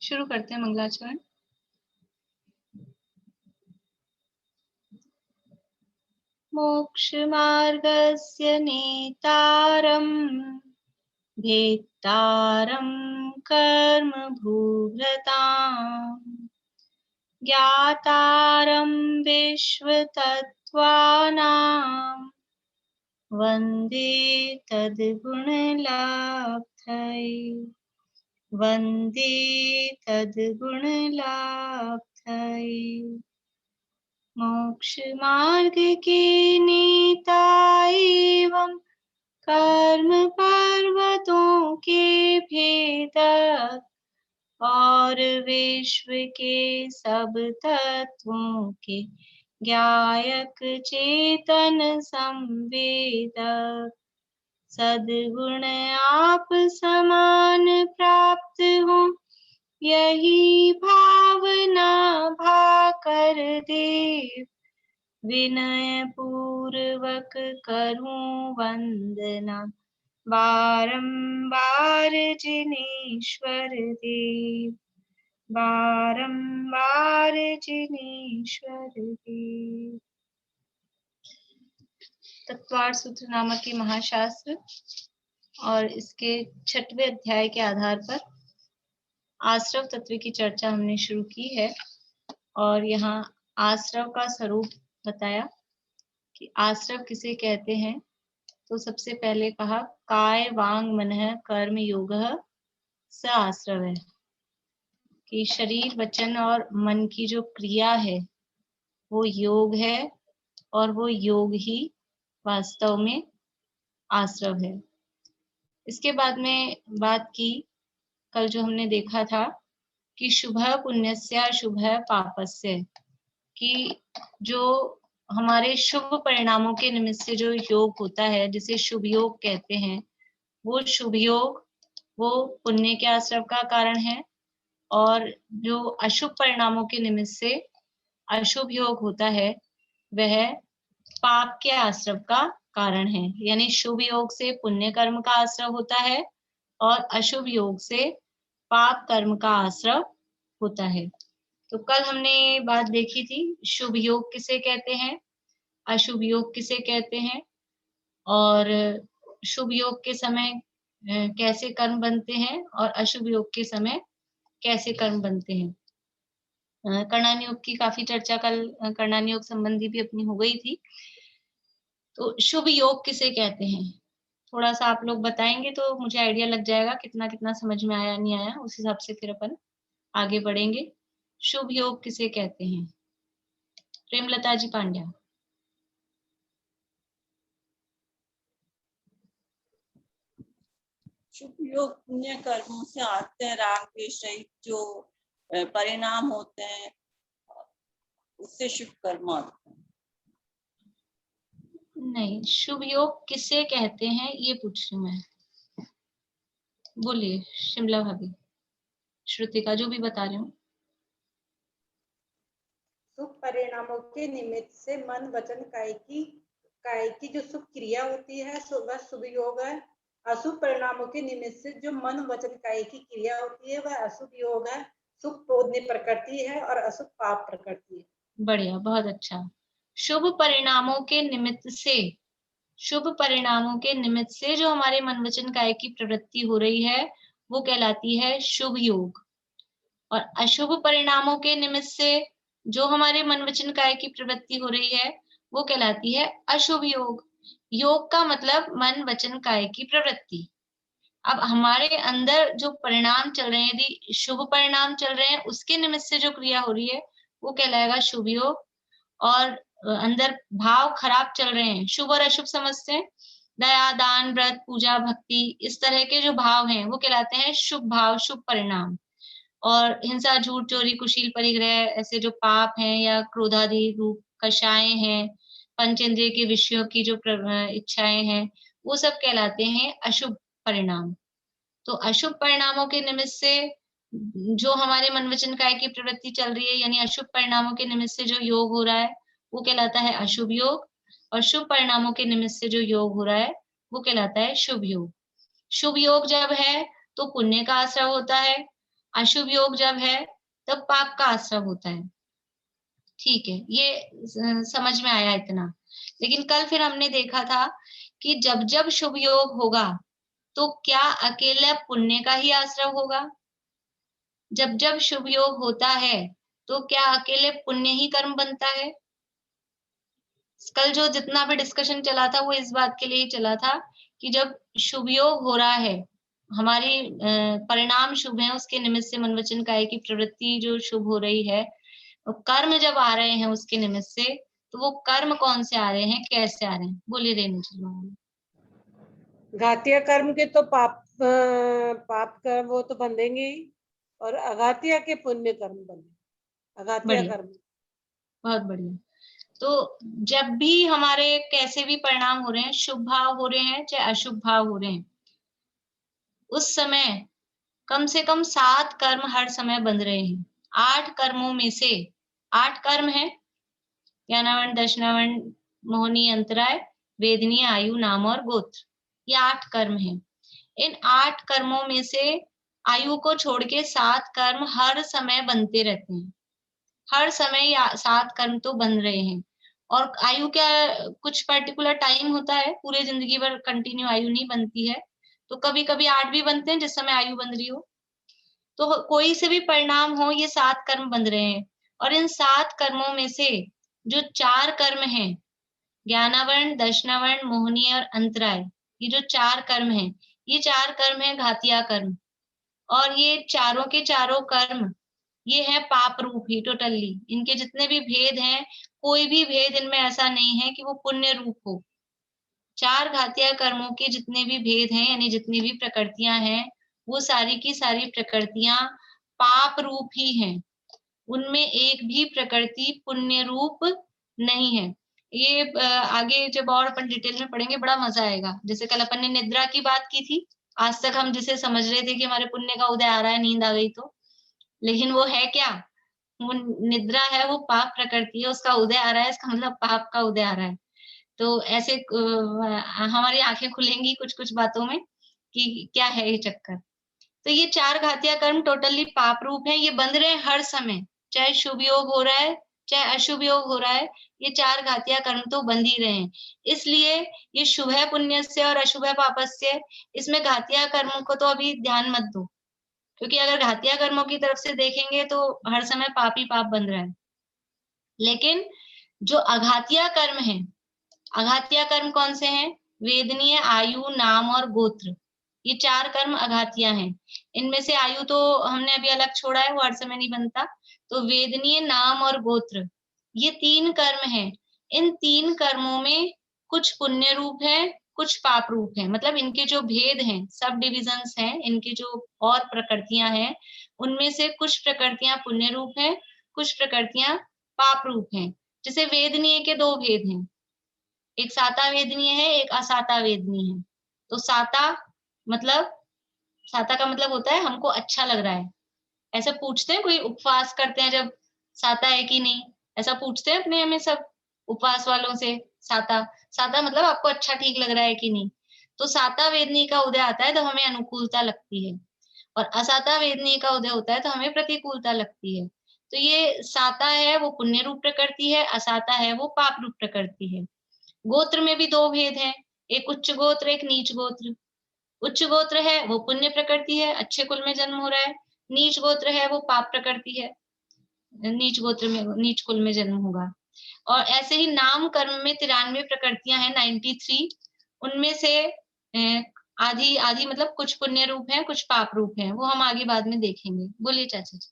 शुरू करते हैं मंगलाचरण। मोक्षमार्गस्य नेतारम् भेत्तारं कर्म भूभृताम् ज्ञातारं विश्वतत्त्वानां वन्दे तद्गुणलाब्धये वन्दे तद्गुणलाब्धये। मोक्ष मार्ग के नेता एवं कर्म पर्वतों के भेदक और विश्व के सब तत्वों के ज्ञायक चेतन संवेदक सद्गुण आप समान प्राप्त हो यही भावना भाकर देव विनय पूर्वक करूं वंदना बारंबार जिनेश्वर देव बारंबार जिनेश्वर देव। तत्वार्थ सूत्र नामक के महाशास्त्र और इसके 6वें अध्याय के आधार पर आश्रव तत्व की चर्चा हमने शुरू की है और यहाँ आश्रव का स्वरूप बताया कि आश्रव किसे कहते हैं। तो सबसे पहले कहा काय वांग मनः कर्म योगः स आश्रव है कि शरीर वचन और मन की जो क्रिया है वो योग है और वो योग ही वास्तव में आश्रव है। इसके बाद में बात की कल जो हमने देखा था कि शुभः पुण्यस्य शुभः पापस्य कि जो हमारे शुभ परिणामों के निमित्त से जो योग होता है जिसे शुभ योग कहते हैं वो शुभ योग वो पुण्य के आश्रव का कारण है और जो अशुभ परिणामों के निमित्त से अशुभ योग होता है वह पाप के आश्रव का कारण है। यानी शुभ योग से पुण्य कर्म का आश्रव होता है और अशुभ योग से पाप कर्म का आश्रव होता है। तो कल हमने ये बात देखी थी शुभ योग किसे कहते हैं, अशुभ योग किसे कहते हैं और शुभ योग के समय कैसे कर्म बनते हैं और अशुभ योग के समय कैसे कर्म बनते हैं। कर्णान योग की काफी चर्चा कल कर्णान योग संबंधी भी अपनी हो गई थी। तो शुभ योग किसे कहते हैं थोड़ा सा आप लोग बताएंगे तो मुझे आइडिया लग जाएगा कितना कितना समझ में आया नहीं आया, उस हिसाब से फिर अपन आगे बढ़ेंगे। शुभ योग किसे कहते हैं? प्रेमलता जी पांड्या। शुभ योग पुण्य कर्मों से आते हैं, राग द्वेष रहित जो परिणाम होते हैं उससे शुभ कर्म आते हैं। नहीं, शुभ योग किसे कहते हैं ये पूछ रही मैं। बोलिए शिमला भाभी, श्रुतिका जो भी बता रही हूँ। शुभ परिणामों के निमित्त से मन वचन काय की जो शुभ क्रिया होती है वह शुभ योग है। अशुभ परिणामों के निमित्त से जो मन वचन काय की क्रिया होती है वह अशुभ योग है। शुभ पुण्य प्रकृति है और अशुभ पाप प्रकृति है। बढ़िया, बहुत अच्छा। शुभ परिणामों के निमित्त से, शुभ परिणामों के निमित्त से जो हमारे मन वचन काय की प्रवृत्ति हो रही है वो कहलाती है शुभ योग और अशुभ परिणामों के निमित्त से जो हमारे मन वचन काय की प्रवृत्ति हो रही है वो कहलाती है अशुभ योग। योग का मतलब मन वचन काय की प्रवृत्ति। अब हमारे अंदर जो परिणाम चल रहे हैं यदि शुभ परिणाम चल रहे हैं उसके निमित्त से जो क्रिया हो रही है वो कहलाएगा शुभ योग और अंदर भाव खराब चल रहे हैं, शुभ और अशुभ समझते हैं, दया दान व्रत पूजा भक्ति इस तरह के जो भाव हैं वो कहलाते हैं शुभ भाव शुभ परिणाम। और हिंसा झूठ चोरी कुशील परिग्रह ऐसे जो पाप हैं या क्रोधादि रूप कषाय हैं, पंचेंद्रिय के विषयों की जो इच्छाएं हैं वो सब कहलाते हैं अशुभ परिणाम। तो अशुभ परिणामों के निमित्त से जो हमारे मन वचन काय की प्रवृत्ति चल रही है यानी अशुभ परिणामों के निमित्त से जो योग हो रहा है वो कहलाता है अशुभ योग और शुभ परिणामों के निमित्त से जो योग हो रहा है वो कहलाता है शुभ योग। शुभ योग जब है तो पुण्य का आश्रय होता है, अशुभ योग जब है तब पाप का आश्रव होता है। ठीक है, ये समझ में आया इतना। लेकिन कल फिर हमने देखा था कि जब जब शुभ योग होगा तो क्या अकेला पुण्य का ही आश्रव होगा? जब जब शुभ योग होता है तो क्या अकेले पुण्य ही कर्म बनता है? कल जो जितना भी डिस्कशन चला था वो इस बात के लिए ही चला था कि जब शुभ योग हो रहा है, हमारी परिणाम शुभ है, उसके निमित्त से मन वचन काया की प्रवृत्ति जो शुभ हो रही है, कर्म जब आ रहे हैं उसके निमित्त से, तो वो कर्म कौन से आ रहे हैं, कैसे आ रहे हैं? बोलिए रेणु जी। घातिया कर्म के तो पाप का वो तो बंधेंगे ही, और अघातिया के पुण्य कर्म बंधे। अघातिया बढ़िया, कर्म बहुत बढ़िया। तो जब भी हमारे कैसे भी परिणाम हो रहे हैं, शुभ भाव हो रहे हैं चाहे अशुभ भाव हो रहे हैं, उस समय कम से कम 7 कर्म हर समय बंध रहे हैं। 8 कर्मों में से 8 कर्म है, ज्ञानावरण, दशनावरण, मोहनी, अंतराय, वेदनीय, आयु, नाम और गोत्र। ये 8 कर्म हैं। इन 8 कर्मों में से आयु को छोड़ के 7 कर्म हर समय बनते रहते हैं। हर समय 7 कर्म तो बन रहे हैं। और आयु क्या कुछ पर्टिकुलर टाइम होता है? पूरे जिंदगी भर कंटिन्यू आयु नहीं बनती है। तो कभी कभी 8 भी बनते हैं जिस समय आयु बन रही हो। तो कोई से भी परिणाम हो, ये 7 कर्म बन रहे हैं। और इन 7 कर्मों में से जो 4 कर्म हैं, ज्ञानावरण, दशनावरण, मोहनीय और अंतराय, ये जो 4 कर्म हैं, ये 4 कर्म है घातिया कर्म। और ये चारों के चारों कर्म ये है पाप रूप ही टोटली। इनके जितने भी भेद हैं, कोई भी भेद इनमें ऐसा नहीं है कि वो पुण्य रूप हो। 4 घातिया कर्मों के जितने भी भेद हैं, यानी जितनी भी प्रकृतियां हैं, वो सारी की सारी प्रकृतियां पाप रूप ही हैं। उनमें एक भी प्रकृति पुण्य रूप नहीं है। ये आगे जब और अपन डिटेल में पढ़ेंगे बड़ा मजा आएगा। जैसे कल अपन ने निद्रा की बात की थी, आज तक हम जिसे समझ रहे थे कि हमारे पुण्य का उदय आ रहा है, नींद आ गई तो, लेकिन वो है क्या? वो निद्रा है, वो पाप प्रकृति है, उसका उदय आ रहा है, इसका मतलब पाप का उदय आ रहा है। तो ऐसे हमारी आंखें खुलेंगी कुछ कुछ बातों में कि क्या है ये चक्कर। तो ये 4 घातिया कर्म टोटली पाप रूप है। ये बंध रहे हैं हर समय, चाहे शुभ योग हो रहा है चाहे अशुभ योग हो रहा है, ये 4 घातिया कर्म तो बंध ही रहे हैं। इसलिए ये शुभ है पुण्य से और अशुभ है पापस्य, इसमें घातिया कर्मों को तो अभी ध्यान मत दो, क्योंकि अगर घातिया कर्मों की तरफ से देखेंगे तो हर समय पाप ही पाप बन रहा है। लेकिन जो अघातिया कर्म है, अघातिया कर्म कौन से हैं? वेदनीय, आयु, नाम और गोत्र, ये 4 कर्म अघातिया हैं। इनमें से आयु तो हमने अभी अलग छोड़ा है, वो हर समय नहीं बनता। तो वेदनीय, नाम और गोत्र, ये 3 कर्म हैं। इन 3 कर्मों में कुछ पुण्य रूप है, कुछ पाप रूप है। मतलब इनके जो भेद हैं, सब डिविजन्स हैं, इनके जो और प्रकृतियां हैं, उनमें से कुछ प्रकृतियां पुण्य रूप है, कुछ प्रकृतियां पाप रूप हैं। जैसे वेदनीय के 2 भेद हैं, एक साता वेदनीय है, एक असाता वेदनीय है। तो साता मतलब, साता का मतलब होता है हमको अच्छा लग रहा है। ऐसा पूछते हैं, कोई उपवास करते हैं जब, साता है कि नहीं, ऐसा पूछते हैं अपने में सब उपवास वालों से। साता, साता मतलब आपको अच्छा ठीक लग रहा है कि नहीं। तो साता वेदनी का उदय आता है तो हमें अनुकूलता लगती है, और असाता वेदनी का उदय होता है तो हमें प्रतिकूलता लगती है। तो ये साता है वो पुण्य रूप प्रकृति है, असाता है वो पाप रूप प्रकृति है। गोत्र में भी 2 भेद हैं, एक उच्च गोत्र, एक नीच गोत्र। उच्च गोत्र है वो पुण्य प्रकृति है, अच्छे कुल में जन्म हो रहा है। नीच गोत्र है वो पाप प्रकृति है, नीच गोत्र में, नीच कुल में जन्म होगा। और ऐसे ही नाम कर्म में 93 प्रकृतियां हैं, 93। उनमें से आधी आधी मतलब कुछ पुण्य रूप है, कुछ पाप रूप है, वो हम आगे बाद में देखेंगे। बोलिए चाचा जी।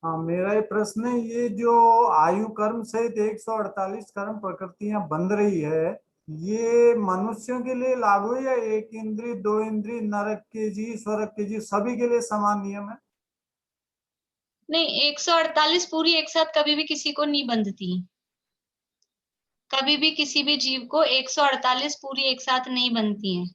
हाँ, मेरा ये प्रश्न है, ये जो आयु कर्म सहित 148 कर्म प्रकृतियां बन रही है, ये मनुष्यों के लिए लागू है या एक इंद्री, 2 इंद्री, नरक के जी, स्वर्ग के जी, सभी के लिए समान नियम है? नहीं, 148 पूरी एक साथ कभी भी किसी को नहीं बंधती। कभी भी किसी भी जीव को 148 पूरी एक साथ नहीं बनती है।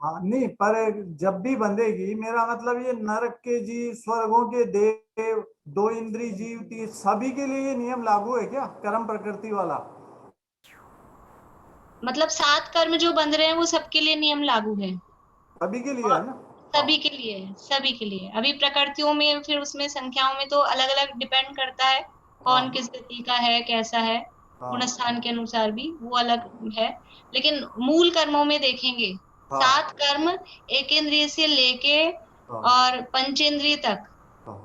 हाँ नहीं, पर जब भी बंधेगी, मेरा मतलब ये नरक के जीव, स्वर्गों के देव, 2 इंद्री जीव, सभी के लिए ये नियम लागू है क्या, कर्म प्रकृति वाला? मतलब 7 कर्म जो बंध रहे हैं वो सबके लिए नियम लागू है। सभी के लिए है ना? सभी के लिए है, सभी के लिए। अभी प्रकृतियों में फिर उसमें संख्याओं में तो अलग अलग डिपेंड करता है कौन हाँ। किस गति का है, कैसा है, हाँ। गुणस्थान के अनुसार भी वो अलग है। लेकिन मूल कर्मों में देखेंगे हाँ। 7 कर्म एक इंद्रिय से लेके हाँ। और पंचेंद्रिय तक, हाँ।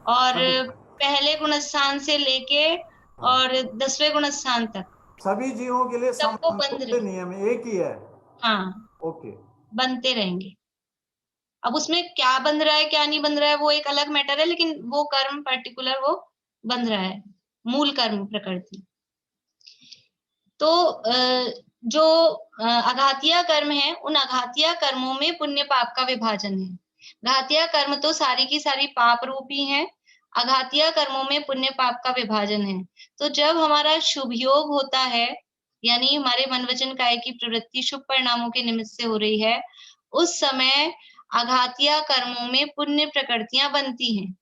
और सभी पहले गुणस्थान से लेके हाँ। और 10वें गुणस्थान तक सभी जीवों के लिए सबको समान बंद रूप से रहे। नियम एक ही है। हाँ, ओके। बनते रहेंगे। अब उसमें क्या बंध रहा है क्या नहीं बंध रहा है वो एक अलग मैटर है, लेकिन वो कर्म पर्टिकुलर वो बंध रहा है, मूल कर्म प्रकृति। तो जो अघातिया कर्म है, उन अघातिया कर्मों में पुण्य पाप का विभाजन है। घातिया कर्म तो सारी की सारी पाप रूपी हैं, अघातिया कर्मों में पुण्य पाप का विभाजन है। तो जब हमारा शुभ योग होता है, यानी हमारे मन वचन काया की प्रवृत्ति शुभ परिणामों के निमित्त से हो रही है, उस समय अघातिया कर्मों में पुण्य प्रकृतियां बनती हैं।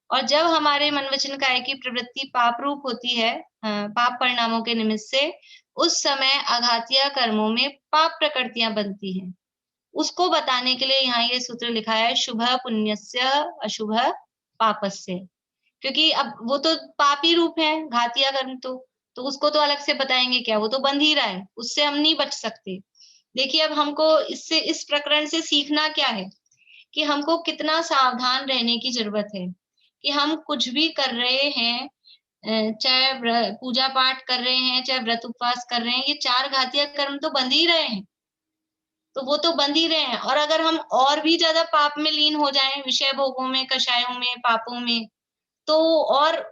और जब हमारे मन वचन काया की प्रवृत्ति पाप रूप होती है, पाप परिणामों के निमित्त से, उस समय अघातिया कर्मों में पाप प्रकृतियां बनती हैं। उसको बताने के लिए यहाँ ये सूत्र लिखा है, शुभ पुण्यस्य अशुभ पापस्य। क्योंकि अब वो तो पापी रूप है घातिया कर्म, तो उसको तो अलग से बताएंगे क्या, वो तो बंध ही रहा है, उससे हम नहीं बच सकते। देखिए अब हमको इससे, इस प्रकरण से सीखना क्या है कि हमको कितना सावधान रहने की जरूरत है कि हम कुछ भी कर रहे हैं, चाहे पूजा पाठ कर रहे हैं, चाहे व्रत उपवास कर रहे हैं, ये 4 घातिया कर्म तो बंध ही रहे हैं, तो वो तो बंध ही रहे हैं। और अगर हम और भी ज्यादा पाप में लीन हो जाएं, विषय भोगों में, कषायों में, पापों में, तो और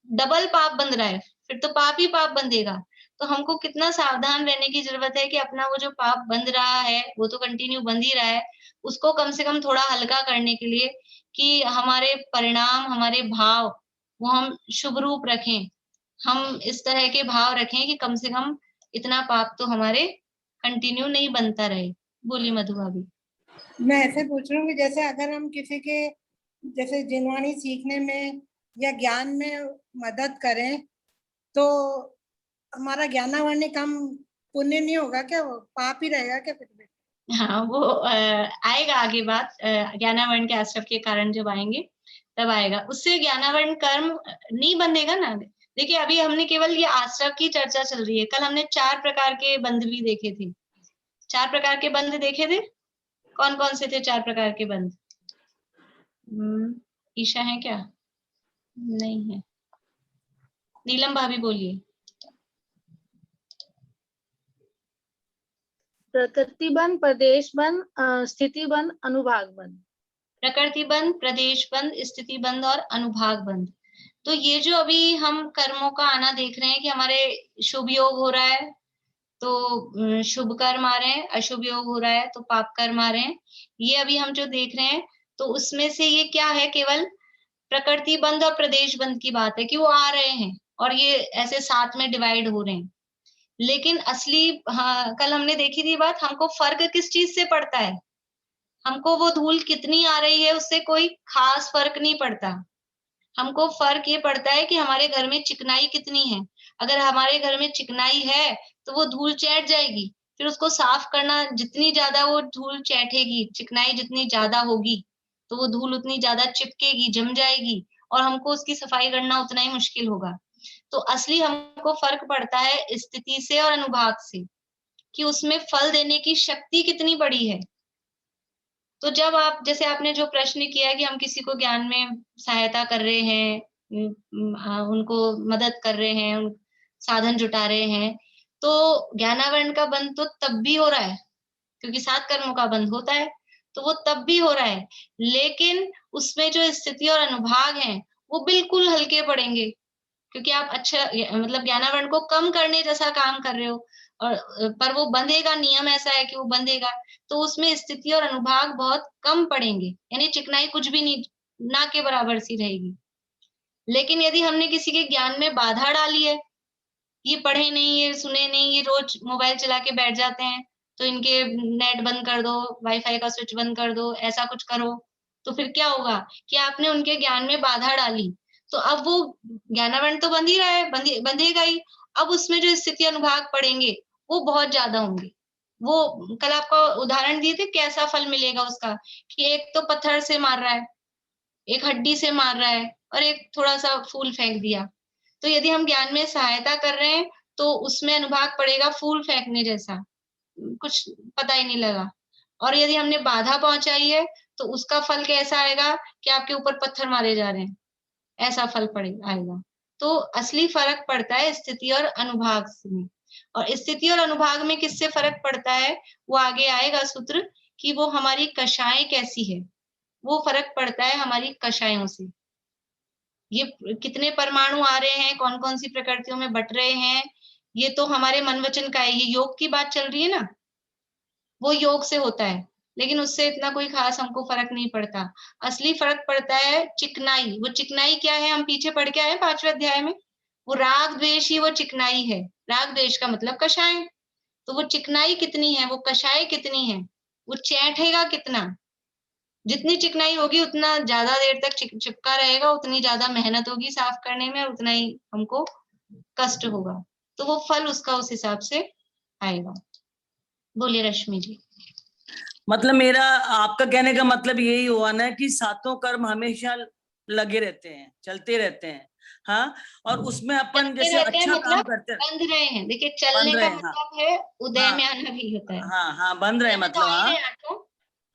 डबल पाप बंध रहा है, फिर तो पाप ही पाप बंधेगा। तो हमको कितना सावधान रहने की जरूरत है कि अपना वो जो पाप बंध रहा है, वो तो कंटिन्यू बंध ही रहा है, उसको कम से कम थोड़ा हल्का करने के लिए कि हमारे परिणाम, हमारे भाव वो हम शुभ रूप रखें, हम इस तरह के भाव रखें कि कम से कम इतना पाप तो हमारे कंटिन्यू नहीं बनता रहे। बोली मधु भाभी। मैं ऐसे पूछ रही हूँ कि जैसे अगर हम किसी के जैसे जिनवाणी सीखने में या ज्ञान में मदद करें तो हमारा ज्ञानावरणी कम पुण्य नहीं होगा क्या, वो पाप ही रहेगा क्या फिर भी? हाँ, वो आएगा आगे बात, ज्ञानावरण के आश्रव के कारण जब आएंगे तब आएगा, उससे ज्ञानावरण कर्म नहीं बनेगा ना। देखिए अभी हमने केवल ये आश्रव की चर्चा चल रही है, कल हमने 4 प्रकार के बंध भी देखे थे। 4 प्रकार के बंध देखे थे, कौन कौन से थे 4 प्रकार के बंध? ईशा है क्या? नहीं है। नीलम भाभी बोलिए। प्रकृति बंध, प्रदेश बंध, स्थिति बंध, अनुभाग बंध। प्रकृति बंध, प्रदेश बंध, स्थिति बंध और अनुभाग बंध। तो ये जो अभी हम कर्मों का आना देख रहे हैं कि हमारे शुभ योग हो रहा है तो शुभ कर्म आ रहे हैं, अशुभ योग हो रहा है तो पाप कर्म आ रहे हैं, ये अभी हम जो देख रहे हैं, तो उसमें से ये क्या है, केवल प्रकृति बंध और प्रदेश बंध की बात है कि वो आ रहे हैं और ये ऐसे साथ में डिवाइड हो रहे हैं। लेकिन असली, हाँ, कल हमने देखी थी बात, हमको फर्क किस चीज से पड़ता है, हमको वो धूल कितनी आ रही है उससे कोई खास फर्क नहीं पड़ता। हमको फर्क ये पड़ता है कि हमारे घर में चिकनाई कितनी है। अगर हमारे घर में चिकनाई है तो वो धूल चैट जाएगी, फिर उसको साफ करना, जितनी ज्यादा वो धूल चैटेगी, चिकनाई जितनी ज्यादा होगी तो वो धूल उतनी ज्यादा चिपकेगी, जम जाएगी और हमको उसकी सफाई करना उतना ही मुश्किल होगा। तो असली हमको फर्क पड़ता है स्थिति से और अनुभाग से कि उसमें फल देने की शक्ति कितनी बड़ी है। तो जब आप, जैसे आपने जो प्रश्न किया कि हम किसी को ज्ञान में सहायता कर रहे हैं, उनको मदद कर रहे हैं, साधन जुटा रहे हैं, तो ज्ञानावरण का बंध तो तब भी हो रहा है क्योंकि 7 कर्मों का बंध होता है, तो वो तब भी हो रहा है। लेकिन उसमें जो स्थिति और अनुभाग हैं वो बिल्कुल हल्के पड़ेंगे क्योंकि आप अच्छा, मतलब ज्ञानावरण को कम करने जैसा काम कर रहे हो, और पर वो बंधेगा, नियम ऐसा है कि वो बंधेगा, तो उसमें स्थिति और अनुभाग बहुत कम पड़ेंगे, यानी चिकनाई कुछ भी नहीं, ना के बराबर सी रहेगी। लेकिन यदि हमने किसी के ज्ञान में बाधा डाली है, ये पढ़े नहीं, ये सुने नहीं, ये रोज मोबाइल चला के बैठ जाते हैं, तो इनके नेट बंद कर दो, वाईफाई का स्विच बंद कर दो, ऐसा कुछ करो, तो फिर क्या होगा कि आपने उनके ज्ञान में बाधा डाली, तो अब वो ज्ञानावरण तो बंध ही रहा है, बंधेगा ही। अब उसमें जो स्थिति अनुभाग पड़ेंगे वो बहुत ज्यादा होंगे, वो कल आपको उदाहरण दिए थे कैसा फल मिलेगा उसका, कि एक तो पत्थर से मार रहा है, एक हड्डी से मार रहा है, और एक थोड़ा सा फूल फेंक दिया। तो यदि हम ज्ञान में सहायता कर रहे हैं तो उसमें अनुभाग पड़ेगा फूल फेंकने जैसा, कुछ पता ही नहीं लगा। और यदि हमने बाधा पहुंचाई है तो उसका फल कैसा आएगा कि आपके ऊपर पत्थर मारे जा रहे हैं, ऐसा फल आएगा। तो असली फर्क पड़ता है स्थिति और अनुभाग में। और स्थिति और अनुभाग में किससे फर्क पड़ता है, वो आगे आएगा सूत्र, कि वो हमारी कषाएं कैसी है, वो फर्क पड़ता है हमारी कषायों से। ये कितने परमाणु आ रहे हैं, कौन कौन सी प्रकृतियों में बट रहे हैं, ये तो हमारे मन वचन का है। ये योग की बात चल रही है ना, वो योग से होता है, लेकिन उससे इतना कोई खास हमको फर्क नहीं पड़ता। असली फर्क पड़ता है चिकनाई। वो चिकनाई क्या है, हम पीछे पढ़ के आए 5वें अध्याय में, वो राग द्वेष ही वो चिकनाई है। राग द्वेष का मतलब कषाय। तो वो चिकनाई कितनी है, वो कषाय कितनी है, वो चैंठेगा कितना। जितनी चिकनाई होगी उतना ज्यादा देर तक चिपका रहेगा, उतनी ज्यादा मेहनत होगी साफ करने में, उतना ही हमको कष्ट होगा। तो वो फल उसका उस हिसाब से आएगा। बोलिए रश्मि जी। मतलब मेरा आपका कहने का मतलब यही हुआ ना कि सातों कर्म हमेशा लगे रहते हैं, चलते रहते हैं। हाँ, और उसमें अपन जैसे अच्छा काम करते हैं, बंध रहे हैं। देखिए चलने का मतलब है उदय में आना भी होता है। हाँ हाँ, बंध रहे मतलब, हाँ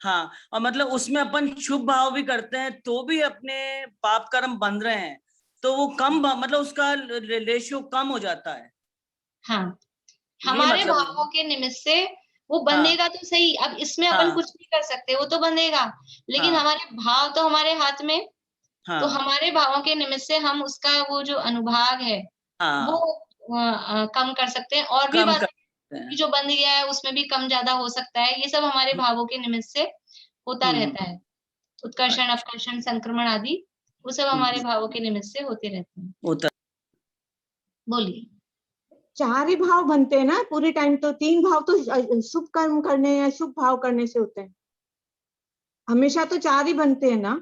हाँ, और मतलब उसमें अपन शुभ भाव भी करते हैं तो भी अपने पाप कर्म बंध रहे हैं, तो वो कम मतलब उसका रेशियो कम हो जाता है। हाँ, हमारे भावों के निमित्त से वो बंधेगा तो सही। अब इसमें अपन कुछ नहीं कर सकते, वो तो बंधेगा, लेकिन हमारे भाव तो हमारे हाथ में। तो हमारे भावों के निमित्त से हम उसका वो जो अनुभाग है वो कम कर सकते हैं। और भी बात जो बंध गया है उसमें भी कम ज्यादा हो सकता है। ये सब हमारे भावों के निमित्त से होता रहता है। उत्कर्षण, अपकर्षण, संक्रमण आदि वो सब हमारे भावों के निमित्त से होते रहते हैं। बोलिए। 4 ही भाव बनते हैं ना पूरे टाइम, तो 3 भाव तो शुभ कर्म करने या शुभ भाव करने से होते हैं। हमेशा तो 4 ही बनते हैं ना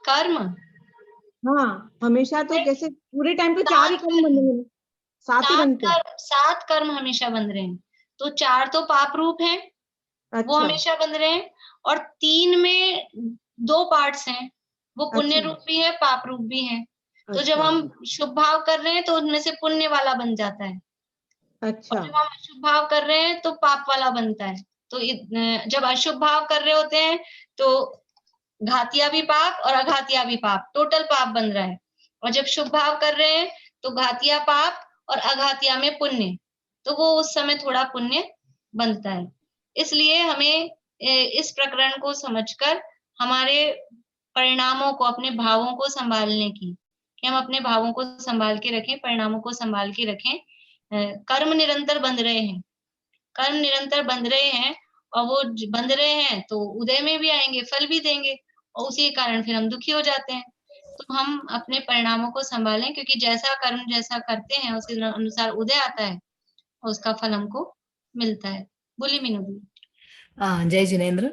कर्म। हाँ, हमेशा तो जैसे पूरे टाइम तो 4 ही कर्म बनेंगे, 7 ही बनते हैं। 7 कर्म हमेशा बन रहे हैं। तो 4 तो पाप रूप हैं, वो हमेशा बन रहे हैं। और 3 में 2 पार्ट्स हैं, वो पुण्य रूप भी है, पाप रूप भी है। तो जब हम शुभ भाव कर रहे हैं तो उनमें से पुण्य वाला बन जाता है। अच्छा। और जब हम अशुभ भाव कर रहे हैं तो पाप वाला बनता है। तो जब अशुभ भाव कर रहे होते हैं तो घातिया भी पाप और अघातिया भी पाप, टोटल पाप बन रहा है। और जब शुभ भाव कर रहे हैं तो घातिया पाप और अघातिया में पुण्य, तो वो उस समय थोड़ा पुण्य बनता है। इसलिए हमें इस प्रकरण को समझकर हमारे परिणामों को, अपने भावों को संभालने की, कि हम अपने भावों को संभाल के रखें, परिणामों को संभाल के रखें। कर्म निरंतर बंध रहे हैं, कर्म निरंतर बंध रहे हैं, और वो बंध रहे हैं तो उदय में भी आएंगे, फल भी देंगे, और उसी के कारण फिर हम दुखी हो जाते हैं। तो हम अपने परिणामों को संभालें, क्योंकि जैसा कर्म जैसा करते हैं उसके अनुसार उदय आता है और उसका फल हमको मिलता है। बोली मीनू दी। जय जिनेन्द्र।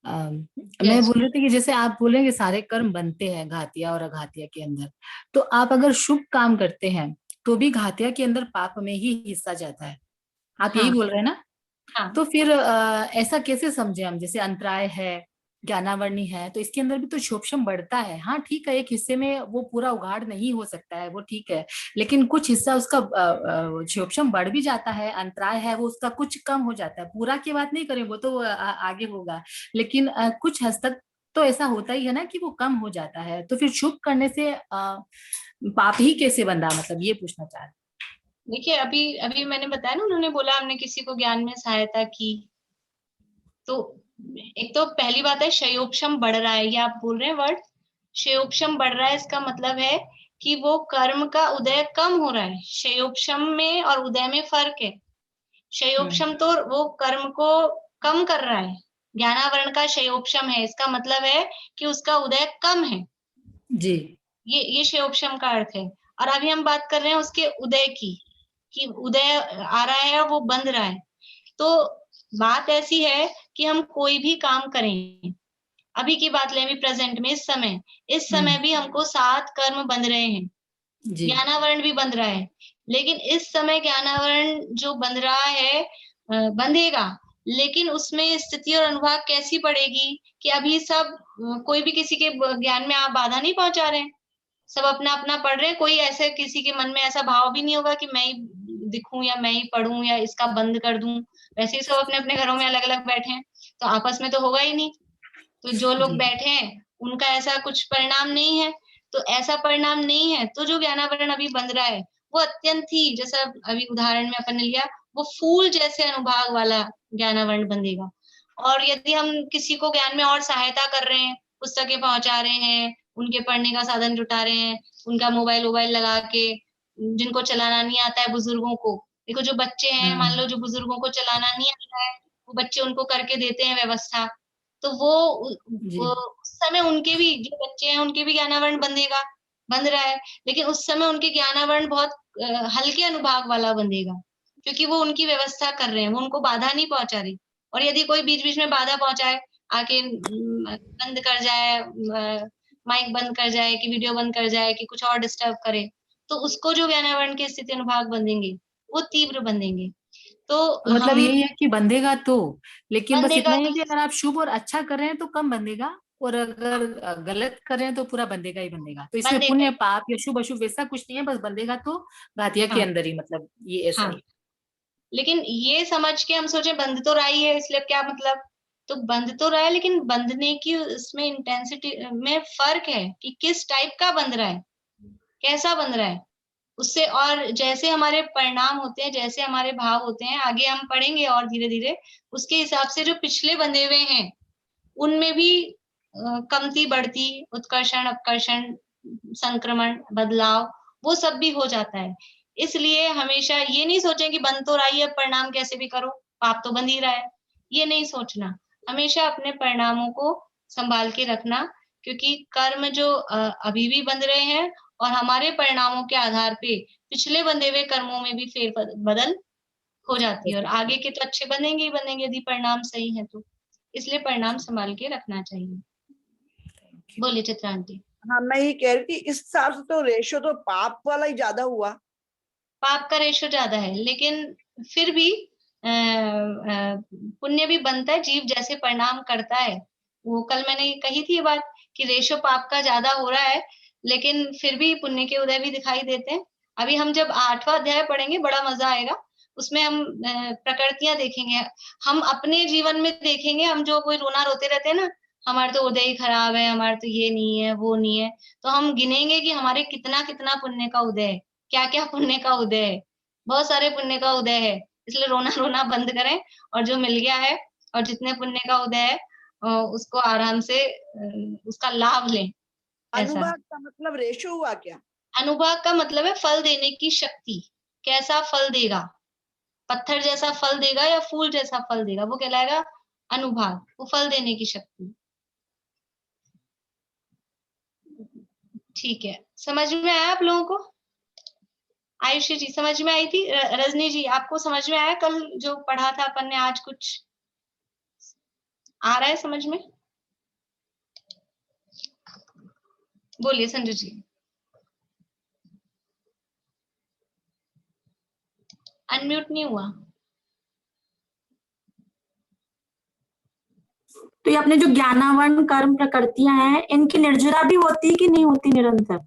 मैं बोल रही थी कि जैसे आप बोलेंगे सारे कर्म बनते हैं घातिया और अघातिया के अंदर, तो आप अगर शुभ काम करते हैं तो भी घातिया के अंदर पाप में ही हिस्सा जाता है, आप यही बोल रहे हैं ना? तो फिर ऐसा कैसे समझे हम, जैसे अंतराय है, ज्ञानावरणी है, तो इसके अंदर भी तो शोभशम बढ़ता है। हाँ ठीक है, एक हिस्से में वो पूरा उगाड़ नहीं हो सकता है, वो ठीक है, लेकिन कुछ हिस्सा उसका शोभशम बढ़ भी जाता है। अंतराय है वो उसका कुछ कम हो जाता है, पूरा की बात नहीं करें, वो तो आगे होगा, लेकिन कुछ हद तक तो ऐसा होता ही है ना कि वो कम हो जाता है। तो फिर शुभ करने से पाप ही कैसे बन रहा, मतलब ये पूछना चाह रहे। देखिए अभी मैंने बताया ना, उन्होंने बोला हमने किसी को ज्ञान में सहायता की, तो एक तो पहली बात है क्षयोपशम बढ़ रहा है, ये आप बोल रहे हैं वर्ड क्षयोपशम बढ़ रहा है, इसका मतलब है कि वो कर्म का उदय कम हो रहा है। क्षयोपशम में और उदय में फर्क है। क्षयोपशम तो वो कर्म को कम कर रहा है, ज्ञानावरण का क्षयोपशम है, इसका मतलब है कि उसका उदय कम है जी। ये क्षयोपशम का अर्थ है। और अभी हम बात कर रहे हैं उसके उदय की, कि उदय आ रहा है और वो बंध रहा है। तो बात ऐसी है कि हम कोई भी काम करें, अभी की बात लें, अभी प्रेजेंट में इस समय भी हमको 7 कर्म बंध रहे हैं, ज्ञानावरण भी बंध रहा है। लेकिन इस समय ज्ञानावरण जो बंध रहा है बंधेगा, लेकिन उसमें स्थिति और अनुभाग कैसी पड़ेगी कि अभी सब कोई भी किसी के ज्ञान में आप बाधा नहीं पहुंचा रहे हैं, सब अपना अपना पढ़ रहे हैं, कोई ऐसे किसी के मन में ऐसा भाव भी नहीं होगा कि मैं ही दिखूं या मैं ही पढ़ूं या इसका बंद कर दूं। वैसे ही सब अपने अपने घरों में अलग अलग बैठे हैं, तो आपस में तो होगा ही नहीं। तो जो लोग बैठे हैं उनका ऐसा कुछ परिणाम नहीं है, तो ऐसा परिणाम नहीं है तो जो ज्ञानावरण अभी बंध रहा है वो अत्यंत ही, जैसा अभी उदाहरण में अपन ने लिया, वो फूल जैसे अनुभाग वाला ज्ञानावरण बंधेगा। और यदि हम किसी को ज्ञान में और सहायता कर रहे हैं, पुस्तकें पहुंचा रहे हैं, उनके पढ़ने का साधन जुटा रहे हैं, उनका मोबाइल लगा के, जिनको चलाना नहीं आता है बुजुर्गों को, देखो जो बच्चे हैं, मान लो जो बुजुर्गों को चलाना नहीं आता है, वो बच्चे उनको करके देते हैं व्यवस्था, तो वो उस समय उनके भी जो बच्चे हैं उनके भी ज्ञानावरण बंध रहा है, लेकिन उस समय उनके ज्ञानावरण बहुत हल्के अनुभाग वाला बंधेगा, क्योंकि वो उनकी व्यवस्था कर रहे हैं, वो उनको बाधा नहीं पहुंचा रही। और यदि कोई बीच बीच में बाधा पहुंचाए, आके बंद कर जाए, माइक बंद कर जाए, कि वीडियो बंद कर जाए, कि कुछ और डिस्टर्ब करे, तो उसको जो ज्ञानावरण के स्थिति अनुभाग बंधेंगे वो तीव्र बंधेंगे। तो मतलब यही है कि बंधेगा तो, लेकिन बस इतना ही है कि तो अगर आप शुभ और अच्छा कर रहे हैं तो कम बंधेगा, और अगर गलत कर रहे हैं तो पूरा बंधेगा ही बंधेगा। तो इसमें पुण्य पाप या शुभ अशुभ वैसा कुछ नहीं है, बस बंधेगा तो घातिया के अंदर ही, मतलब ये ऐसा ही। लेकिन ये समझ के हम सोचे बंध तो रहा ही है, इसलिए क्या मतलब, तो बंध तो रहा है, लेकिन बंधने की इसमें इंटेंसिटी में फर्क है कि किस टाइप का बंध रहा है, कैसा बंध रहा है उससे। और जैसे हमारे परिणाम होते हैं, जैसे हमारे भाव होते हैं, आगे हम पढ़ेंगे और धीरे धीरे उसके हिसाब से जो पिछले बंधे हुए हैं उनमें भी कमती बढ़ती, उत्कर्षण अपकर्षण संक्रमण बदलाव वो सब भी हो जाता है। इसलिए हमेशा ये नहीं सोचें कि बंद तो रहा है, परिणाम कैसे भी करो, पाप तो बंध ही रहा है, ये नहीं सोचना। हमेशा अपने परिणामों को संभाल के रखना, क्योंकि कर्म जो अभी भी बंध रहे हैं, और हमारे परिणामों के आधार पे पिछले बंधे हुए कर्मों में भी फेर बदल हो जाती है, और आगे के तो अच्छे बनेंगे ही बनेंगे यदि परिणाम सही है तो। इसलिए परिणाम संभाल के रखना चाहिए। बोलिए चित्रा आंटी। हाँ, मैं ये कह रही थी इस हिसाब से तो रेशो तो पाप वाला ही ज्यादा हुआ, पाप का रेशो ज्यादा है, लेकिन फिर भी पुण्य भी बनता है, जीव जैसे परिणाम करता है। वो कल मैंने कही थी ये बात कि रेशो पाप का ज्यादा हो रहा है, लेकिन फिर भी पुण्य के उदय भी दिखाई देते हैं। अभी हम जब 8वां अध्याय पढ़ेंगे बड़ा मजा आएगा, उसमें हम प्रकृतियां देखेंगे, हम अपने जीवन में देखेंगे, हम जो कोई रोना रोते रहते हैं ना, हमारे तो उदय ही खराब है, हमारे तो ये नहीं है वो नहीं है, तो हम गिनेंगे कि हमारे कितना कितना पुण्य का उदय है, क्या क्या पुण्य का उदय है, बहुत सारे पुण्य का उदय है। इसलिए रोना रोना बंद करें, और जो मिल गया है और जितने पुण्य का उदय है उसको आराम से उसका लाभ लें। अनुभाग का मतलब रेशो हुआ क्या? अनुभाग का मतलब है फल देने की शक्ति, कैसा फल देगा, पत्थर जैसा फल देगा या फूल जैसा फल देगा, वो कहलाएगा अनुभाग, वो फल देने की शक्ति। ठीक है, समझ में आया आप लोगों को? आयुषी जी समझ में आई थी? रजनी जी आपको समझ में आया कल जो पढ़ा था अपन ने, आज कुछ आ रहा है समझ में? बोलिए संजू जी। अनम्यूट नहीं हुआ। तो ये अपने जो ज्ञानावरण कर्म प्रकृतियां हैं, इनकी निर्जरा भी होती है कि नहीं होती? निरंतर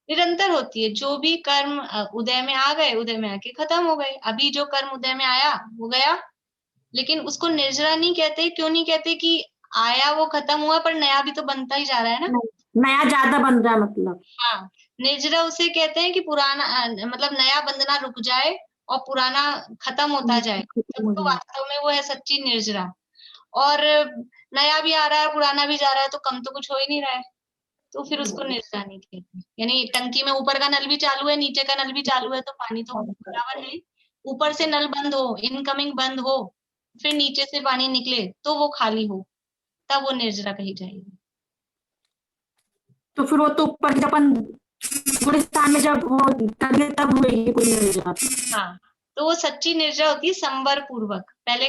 निरंतर होती है। जो भी कर्म उदय में आ गए, उदय में आके खत्म हो गए। अभी जो कर्म उदय में आया वो गया, लेकिन उसको निर्जरा नहीं कहते। क्यों नहीं कहते? कि आया वो खत्म हुआ, पर नया भी तो बनता ही जा रहा है ना, नया ज्यादा बन रहा है मतलब। हाँ, निर्जरा उसे कहते हैं कि पुराना मतलब नया बंधना रुक जाए और पुराना खत्म होता जाए, तो वास्तव में वो है सच्ची निर्जरा। और नया भी आ रहा है पुराना भी जा रहा है, तो कम तो कुछ हो ही नहीं रहा है, तो फिर उसको निर्जरा नहीं कहते। यानी टंकी में ऊपर का नल भी चालू है, नीचे का नल भी चालू है, तो पानी तो बराबर है। ऊपर से नल बंद हो, इनकमिंग बंद हो, फिर नीचे से पानी निकले तो वो खाली हो, तब वो निर्जरा कही जाएगी। तो फिर वो तो ऊपर जब अपन पूरे स्थान में जब वो तब हुएगी कोई निर्जरा। हाँ, तो वो सच्ची निर्जरा होती है संवर पूर्वक। पहले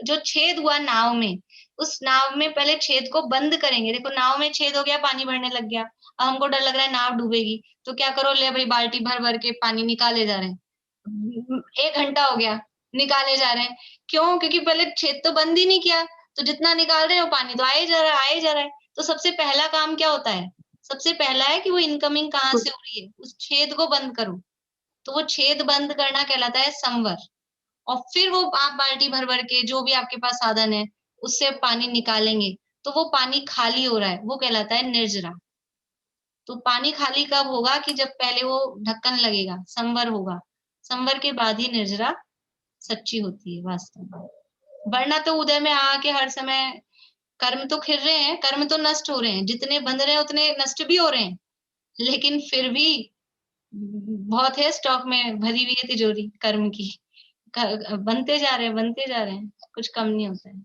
जो छेद हुआ नाव में, उस नाव में पहले छेद को बंद करेंगे। देखो नाव में छेद हो गया, पानी भरने लग गया, अब हमको डर लग रहा है नाव डूबेगी, तो क्या करो, ले भाई बाल्टी भर भर के पानी निकाले जा रहे हैं। 1 घंटा हो गया, निकाले जा रहे हैं। क्यों? क्योंकि पहले छेद तो बंद ही नहीं किया, तो जितना निकाल रहे हैं वो पानी तो आए जा रहा है, आए जा रहा है। तो सबसे पहला काम क्या होता है? सबसे पहला है कि वो इनकमिंग कहाँ से हो रही है, उस छेद को बंद करो। तो वो छेद बंद करना कहलाता है संवर। और फिर वो आप बाल्टी भर भर के, जो भी आपके पास साधन है, उससे पानी निकालेंगे, तो वो पानी खाली हो रहा है, वो कहलाता है निर्जरा। तो पानी खाली कब होगा? कि जब पहले वो ढक्कन लगेगा, संवर होगा, संवर के बाद ही निर्जरा सच्ची होती है वास्तव में। वरना तो उदय में आके हर समय कर्म तो खिल रहे हैं, कर्म तो नष्ट हो रहे हैं, जितने बंध रहे हैं उतने नष्ट भी हो रहे हैं, लेकिन फिर भी बहुत है, स्टॉक में भरी हुई है तिजोरी कर्म की, बनते जा रहे हैं, बनते जा रहे हैं, कुछ कम नहीं होता है।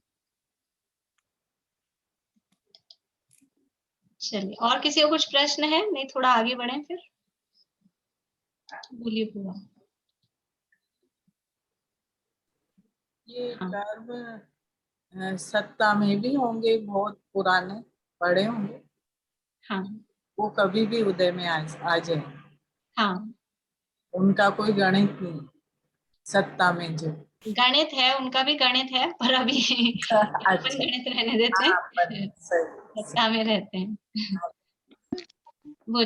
चलिए, और किसी को कुछ प्रश्न है? नहीं, थोड़ा आगे बढ़े फिर। बोलिए पूरा। ये कर्म सत्ता में भी होंगे, बहुत पुराने बड़े होंगे। हाँ, वो कभी भी उदय में आ जाए। हाँ, उनका कोई गणित नहीं सत्ता में। जो गणित है, उनका भी गणित है, पर अभी अपन गणित रहने देते हैं, सत्ता में रहते हैं।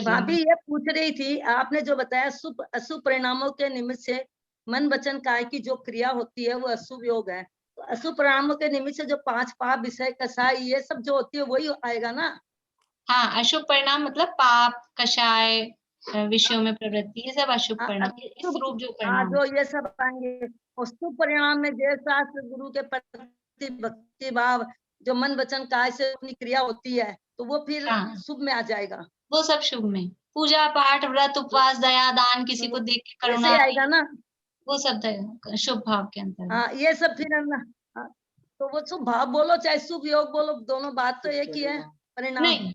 भाभी ये पूछ रही थी, आपने जो बताया शुभ अशुभ परिणामों के निमित्त से मन वचन काय की जो क्रिया होती है वो अशुभ योग है। तो अशुभ परिणामों के निमित्त से जो 5 पाप, विषय, कषाय, ये सब जो होती है वही आएगा ना? हाँ, अशुभ परिणाम मतलब पाप, कषाय, विषयों में प्रवृत्ति, ये सब अशुभ परिणाम, इस रूप जो परिणाम। जो ये सब आएंगे। और शुभ परिणाम में जय शास्त्र, गुरु के प्रति भक्ति भाव, जो मन वचन काय से अपनी क्रिया होती है, तो वो फिर शुभ में आ जाएगा। वो सब शुभ में, पूजा पाठ, व्रत, उपवास, दया, दान, किसी को देख के करुणा आएगा ना, वो सब शुभ भाव के अंतर्गत। हाँ, ये सब फिर तो वो शुभ भाव बोलो चाहे शुभ योग बोलो, दोनों बात तो एक ही है। परिणाम नहीं,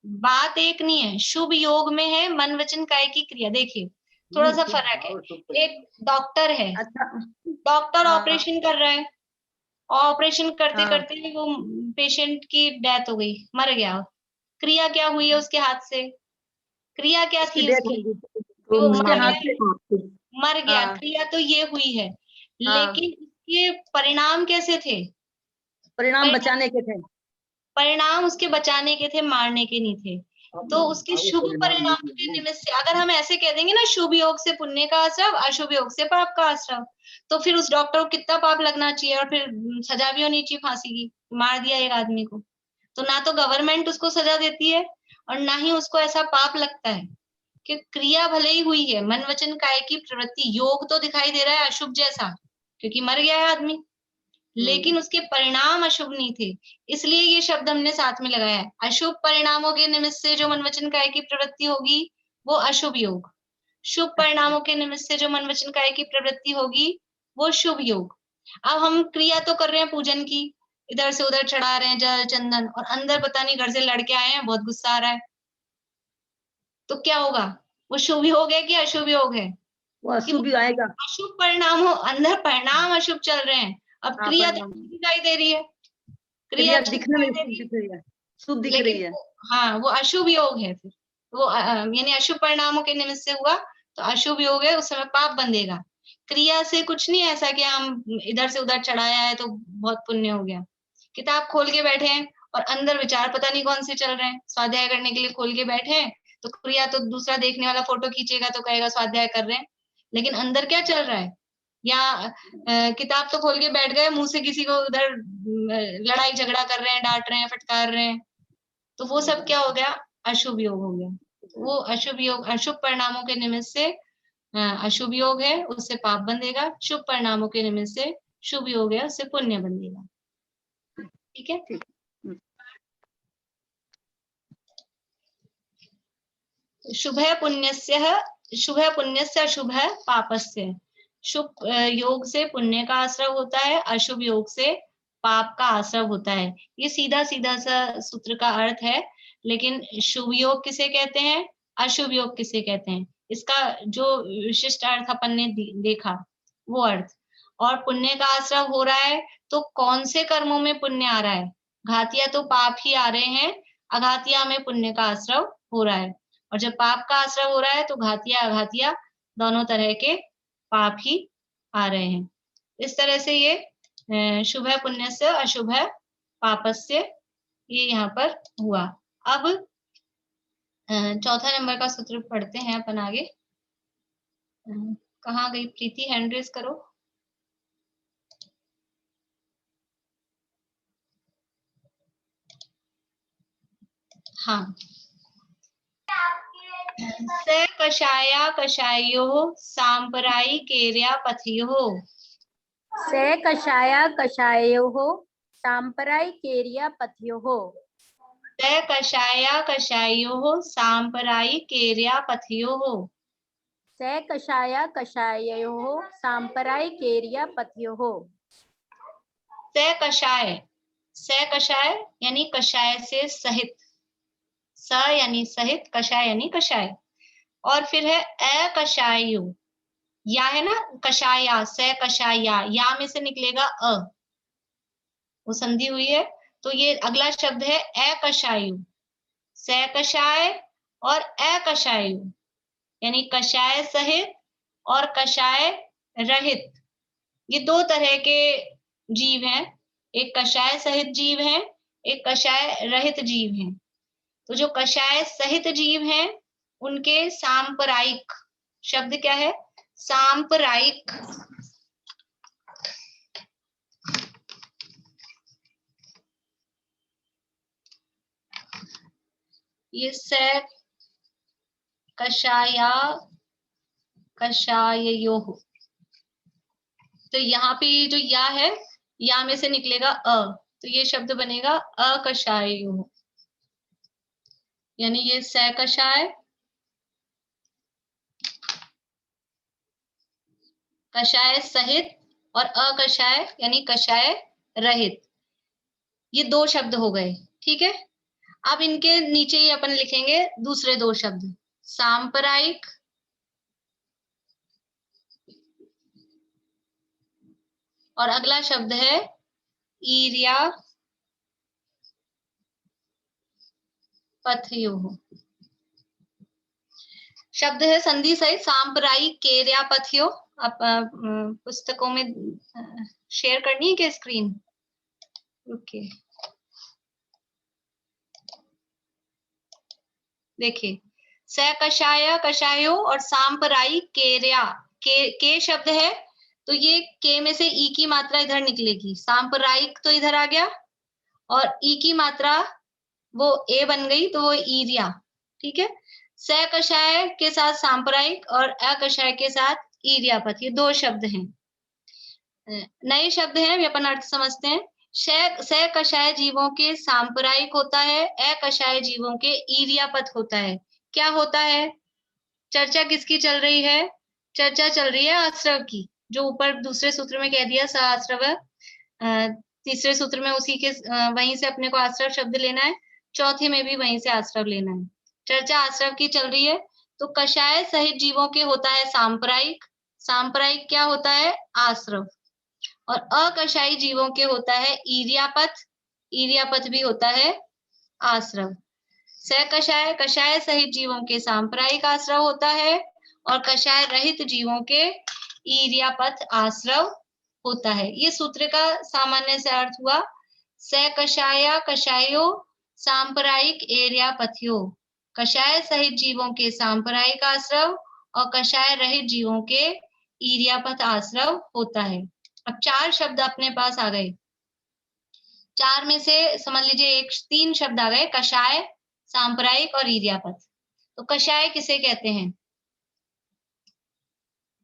बात एक नहीं है। शुभ योग में है मन वचन काय की क्रिया। देखिए, थोड़ा सा फर्क है। एक डॉक्टर है, डॉक्टर ऑपरेशन कर रहा है, ऑपरेशन करते करते वो पेशेंट की डेथ हो गई, मर गया। क्रिया क्या हुई है उसके हाथ से? क्रिया क्या थी उसकी? वो मर गया, क्रिया तो ये हुई है, लेकिन ये परिणाम कैसे थे? परिणाम बचाने के थे। परिणाम उसके बचाने के थे, मारने के नहीं थे। तो उसके शुभ परिणाम के निमित्त से, अगर हम ऐसे कह देंगे ना, शुभ योग से पुण्य का आश्रव, अशुभ योग से पाप का आश्रव, तो फिर उस डॉक्टर को कितना पाप लगना चाहिए, और फिर सजा भी होनी चाहिए फांसी की। मार दिया एक आदमी को, तो ना तो गवर्नमेंट उसको सजा देती है और ना ही उसको ऐसा पाप लगता है, कि क्रिया भले ही हुई है, मन वचन काय की प्रवृत्ति, योग तो दिखाई दे रहा है अशुभ जैसा, क्योंकि मर गया है आदमी, लेकिन उसके परिणाम अशुभ नहीं थे। इसलिए ये शब्द हमने साथ में लगाया है। अशुभ परिणामों के निमित्त से जो मन वचन काय की प्रवृत्ति होगी वो अशुभ योग, शुभ परिणामों के निमित्त से जो मन वचन काय की प्रवृत्ति होगी वो शुभ योग। अब हम क्रिया तो कर रहे हैं पूजन की, इधर से उधर चढ़ा रहे हैं जल चंदन, और अंदर पता नहीं घर से लड़के आए हैं, बहुत गुस्सा आ रहा है, तो क्या होगा? वो शुभ योग है कि अशुभ योग है? वो अशुभ आएगा। अशुभ परिणाम हो, अंदर परिणाम अशुभ चल रहे हैं। अब क्रिया तो दिखाई दे रही है, क्रिया दिखने में दिख रही है, शुभ दिख रही है। हाँ, वो अशुभ योग है। फिर वो यानी अशुभ परिणामों के निमित्त से हुआ तो अशुभ योग है, उस समय पाप बंधेगा। क्रिया से कुछ नहीं ऐसा कि हम इधर से उधर चढ़ाया है तो बहुत पुण्य हो गया। किताब खोल के बैठे हैं और अंदर विचार पता नहीं कौन से चल रहे हैं, स्वाध्याय करने के लिए खोल के बैठे हैं, तो क्रिया तो दूसरा देखने वाला फोटो खींचेगा तो कहेगा स्वाध्याय कर रहे हैं, लेकिन अंदर क्या चल रहा है? या किताब तो खोल के बैठ गए, मुंह से किसी को उधर लड़ाई झगड़ा कर रहे हैं, डांट रहे हैं, फटकार रहे हैं, तो वो सब क्या हो गया? अशुभ योग हो गया। वो अशुभ योग, अशुभ परिणामों के निमित्त से अशुभ योग है, उससे पाप बंधेगा। शुभ परिणामों के निमित्त से शुभ योग है, उससे पुण्य बंधेगा। ठीक है। शुभ पुण्यस्य अशुभ पापस्य। शुभ योग से पुण्य का आश्रय होता है, अशुभ योग से पाप का आश्रय होता है। ये सीधा सीधा सा सूत्र का अर्थ है, लेकिन शुभ योग किसे कहते हैं, अशुभ योग किसे कहते हैं, इसका जो विशिष्ट अर्थ अपन ने देखा वो अर्थ। और पुण्य का आश्रय हो रहा है तो कौन से कर्मों में पुण्य आ रहा है? घातिया तो पाप ही आ रहे हैं, अघातिया में पुण्य का आश्रय हो रहा है। और जब पाप का आश्रय हो रहा है तो घातिया अघातिया दोनों तरह के पाप ही आ रहे हैं। इस तरह से ये शुभ पुण्यस्य अशुभ पापस्य ये यहाँ पर हुआ। अब चौथा नंबर का सूत्र पढ़ते हैं अपन आगे। कहाँ गई प्रीति? हैंड रेज करो। हाँ, स कषाया कषायो सांपरायिकेर्या पथयो। से कषाया कषायोः सांपरायिकेर्या पथयोः। से कषाया कषायोः सांपरायिकेर्या पथयोः। से कषाया कषायोः सांपरायिकेर्या पथयोः। से कषाय यानी कषाय से सहित, स यानी सहित, कषाय यानी कषाय। और फिर है अकषायो, या है ना कषाया, से कषाया, या में से निकलेगा अ, वो संधि हुई है, तो ये अगला शब्द है अकषायु। से कषाय और अकषायु यानी कषाय सहित और कषाय रहित। ये दो तरह के जीव हैं, एक कषाय सहित जीव है, एक कषाय रहित जीव है। तो जो कषाय सहित जीव हैं उनके सांपरायिक शब्द क्या है? सांपरायिक। ये से कषाया कषाययोः, तो यहाँ पे जो या है, या में से निकलेगा अ, तो ये शब्द बनेगा अकषाययोः। यानी ये से कषाय, कषाय सहित और अकषाय यानी कषाय रहित, ये दो शब्द हो गए। ठीक है, अब इनके नीचे ही अपन लिखेंगे दूसरे दो शब्द, सांपरायिक और अगला शब्द है ईर्या पथयोः। शब्द है संधि सहित सांपरायिक केर्या पथयो। आप पुस्तकों में शेयर करनी है क्या स्क्रीन? ओके, देखिए, से कषाया कषायो और सांपरायिक केर्या, के शब्द है तो ये के में से ई की मात्रा इधर निकलेगी, सांपरायिक तो इधर आ गया और ई की मात्रा वो ए बन गई तो वो ईर्या। ठीक है, से कषाय के साथ सांपरायिक और अकषाय के साथ ईर्यापथ, ये दो शब्द हैं, नए शब्द हैं, वे अपन अर्थ समझते हैं। से कषाय जीवों के सांपरायिक होता है, अकषाय जीवों के ईर्यापथ होता है। क्या होता है? चर्चा किसकी चल रही है? चर्चा चल रही है आश्रव की, जो ऊपर दूसरे सूत्र में कह दिया सआश्रव, तीसरे सूत्र में उसी के वहीं से अपने को आश्रव शब्द लेना है, चौथे में भी वहीं से आश्रव लेना है। चर्चा आश्रव की चल रही है, तो कषाय सहित जीवों के होता है सांपरायिक, सांपरायिक क्या होता है? आश्रव, और अकषायी जीवों के होता है ईर्यापथ, ईर्यापथ भी होता है आश्रव। से कषाय, कषाय सहित जीवों के सांपरायिक आश्रव होता है और कषाय रहित जीवों के ईर्यापथ आश्रव होता है। ये सूत्र का सामान्य से अर्थ हुआ, से कषाया कषायो सांपरायिक एर्यापथयो, कषाय सहित जीवों के सांपरायिक आश्रव और कषाय रहित जीवों के ईर्यापथ आश्रव होता है। अब चार शब्द अपने पास आ गए, चार में से समझ लीजिए तीन शब्द आ गए, कषाय, सांपरायिक और ईर्यापथ। तो कषाय किसे कहते हैं?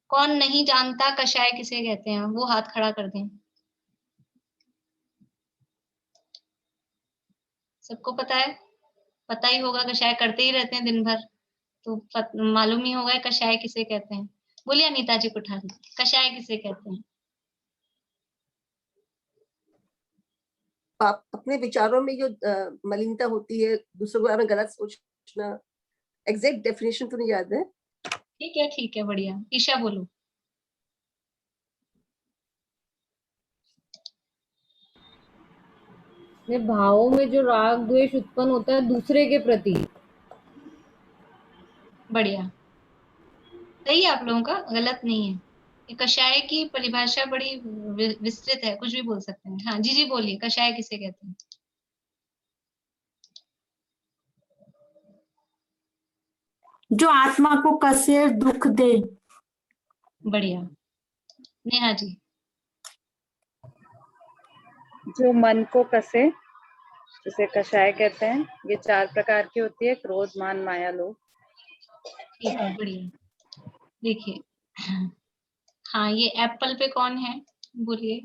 कौन नहीं जानता कषाय किसे कहते हैं? वो हाथ खड़ा कर दें। सबको पता है? पता ही होगा, कषाय करते ही रहते हैं दिन भर, तो मालूम ही होगा कषाय किसे कहते हैं। बोलिए अनीता जी कुठारी, कषाय किसे कहते हैं? आप अपने विचारों में जो मलिनता होती है, दूसरों के बारे में गलत सोचना, एग्जैक्ट डेफिनेशन तो नहीं याद है। ठीक है, बढ़िया। ईशा बोलो। भावों में जो राग द्वेष उत्पन्न होता है दूसरे के प्रति। बढ़िया, सही है आप लोगों का, गलत नहीं है। ये कषाय की परिभाषा बड़ी विस्तृत है, कुछ भी बोल सकते हैं। हाँ जी बोलिए, कषाय किसे कहते हैं? जो आत्मा को कसे दुख दे। बढ़िया। नेहा जी। जो मन को कसे, जिसे कषाय कहते हैं। ये 4 प्रकार की होती है, क्रोध, मान, माया, लोभ। ठीक है, बढ़िया। देखिए, हाँ ये एप्पल पे कौन है, बोलिए।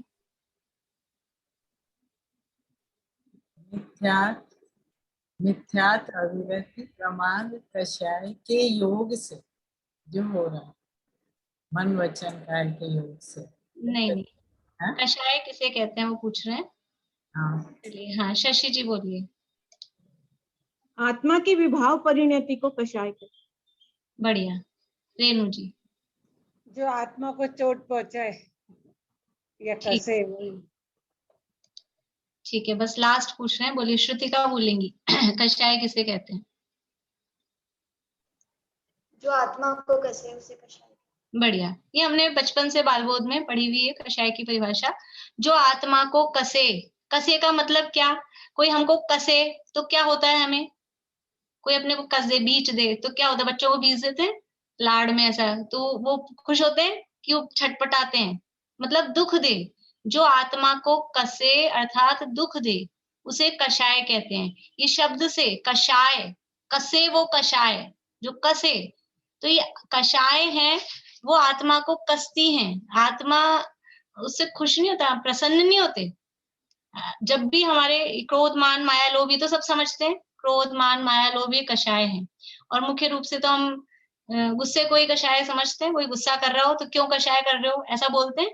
मिथ्यात्व अभिव्यक्ति प्रमाण कषाय के योग से जो हो रहा है, मन वचन काय के योग से। नहीं, कषाय किसे कहते हैं वो पूछ रहे हैं। चलिए, हाँ शशि जी बोलिए। आत्मा की विभाव परिणति को कषाय कहते हैं। बढ़िया। रेणु जी। जो आत्मा को चोट पहुंचाए या कसे। ठीक है, बस लास्ट पूछ रहे हैं, बोलिए। श्रुतिका बोलेंगी। कषाय किसे कहते हैं? जो आत्मा को कसे उसे कषाय। बढ़िया, ये हमने बचपन से बालबोध में पढ़ी हुई है कषाय की परिभाषा। जो आत्मा को कसे, कसे का मतलब क्या? कोई हमको कसे तो क्या होता है? हमें कोई अपने को कस दे, बीच दे तो क्या होता है? बच्चों को बीच देते हैं लाड़ में, ऐसा तो वो खुश होते हैं कि वो छटपटाते हैं, मतलब दुख दे। जो आत्मा को कसे अर्थात दुख दे उसे कषाय कहते हैं। ये शब्द से कषाय, कसे वो कषाय, जो कसे, तो ये कषाय है, वो आत्मा को कसती हैं। आत्मा उससे खुश नहीं होता, प्रसन्न नहीं होते। जब भी हमारे क्रोध, मान, माया, लोभ, ये तो सब समझते हैं, क्रोध, मान, माया, लोभ ये कषाय है। और मुख्य रूप से तो हम गुस्से को ही कषाय समझते हैं। कोई गुस्सा कर रहा हो तो क्यों कषाय कर रहे हो, ऐसा बोलते हैं।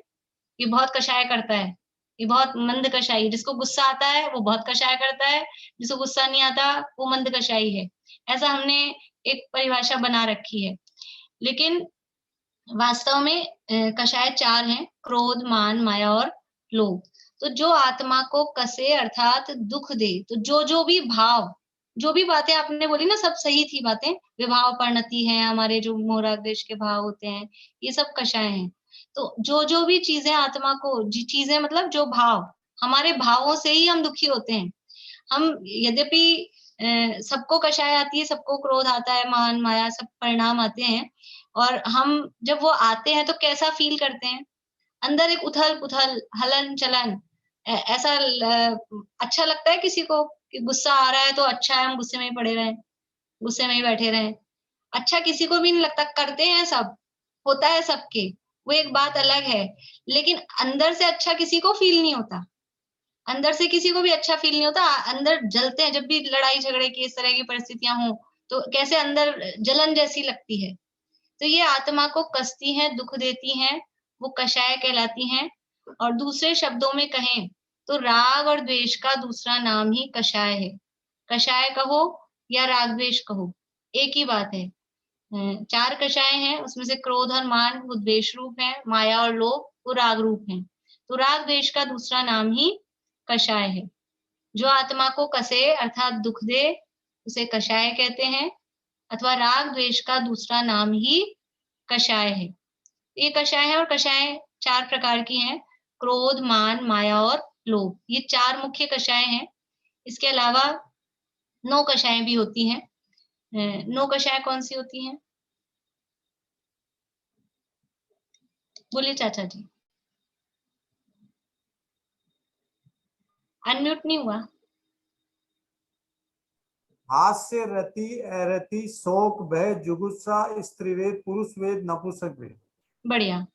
ये बहुत कषाय करता है, ये बहुत मंद कषाई। जिसको गुस्सा आता है वो बहुत कषाय करता है, जिसको गुस्सा नहीं आता वो मंद कषाई है। ऐसा हमने एक परिभाषा बना रखी है, लेकिन वास्तव में कषाय 4 हैं, क्रोध, मान, माया और लोभ। तो जो आत्मा को कसे अर्थात दुख दे, तो जो भी भाव, जो भी बातें आपने बोली ना, सब सही थी बातें। विभाव परिणति है, हमारे जो मोराग्देश के भाव होते हैं, ये सब कषाय हैं। तो जो भी चीजें आत्मा को, चीजें मतलब जो भाव, हमारे भावों से ही हम दुखी होते हैं। हम यद्यपि सबको कषाय आती है, सबको क्रोध आता है, मान, माया, सब परिणाम आते हैं, और हम जब वो आते हैं तो कैसा फील करते हैं? अंदर एक उथल पुथल, हलन चलन, ऐसा अच्छा लगता है किसी को कि गुस्सा आ रहा है तो अच्छा है हम गुस्से में ही पड़े रहें, गुस्से में ही बैठे रहें। अच्छा किसी को भी नहीं लगता, करते हैं सब, होता है सबके, वो एक बात अलग है। लेकिन अंदर से अच्छा किसी को फील नहीं होता, अंदर से किसी को भी अच्छा फील नहीं होता। अंदर जलते हैं, जब भी लड़ाई झगड़े की इस तरह की परिस्थितियां हो तो कैसे अंदर जलन जैसी लगती है। तो ये आत्मा को कसती हैं, दुख देती हैं, वो कषाय कहलाती हैं। और दूसरे शब्दों में कहें तो राग और द्वेष का दूसरा नाम ही कषाय है। कषाय कहो या राग द्वेष कहो, एक ही बात है। 4 कषाय हैं, उसमें से क्रोध और मान वो द्वेष रूप है, माया और लोभ वो राग रूप है। तो राग द्वेष का दूसरा नाम ही कषाय है। जो आत्मा को कसे अर्थात दुख दे उसे कषाय कहते हैं, अथवा राग द्वेष का दूसरा नाम ही कषाय है। ये कषाय है, और कषाय 4 प्रकार की हैं, क्रोध, मान, माया और लोभ, ये 4 मुख्य कषाय हैं। इसके अलावा 9 कषाय भी होती हैं। 9 कषाय कौन सी होती हैं, बोलिए चाचा जी। अनम्यूट नहीं हुआ। हास्य, रति, अरति, शोक, भय, जुगुप्सा, स्त्रीवेद, पुरुषवेद, नपुंसकवेद। बढ़िया।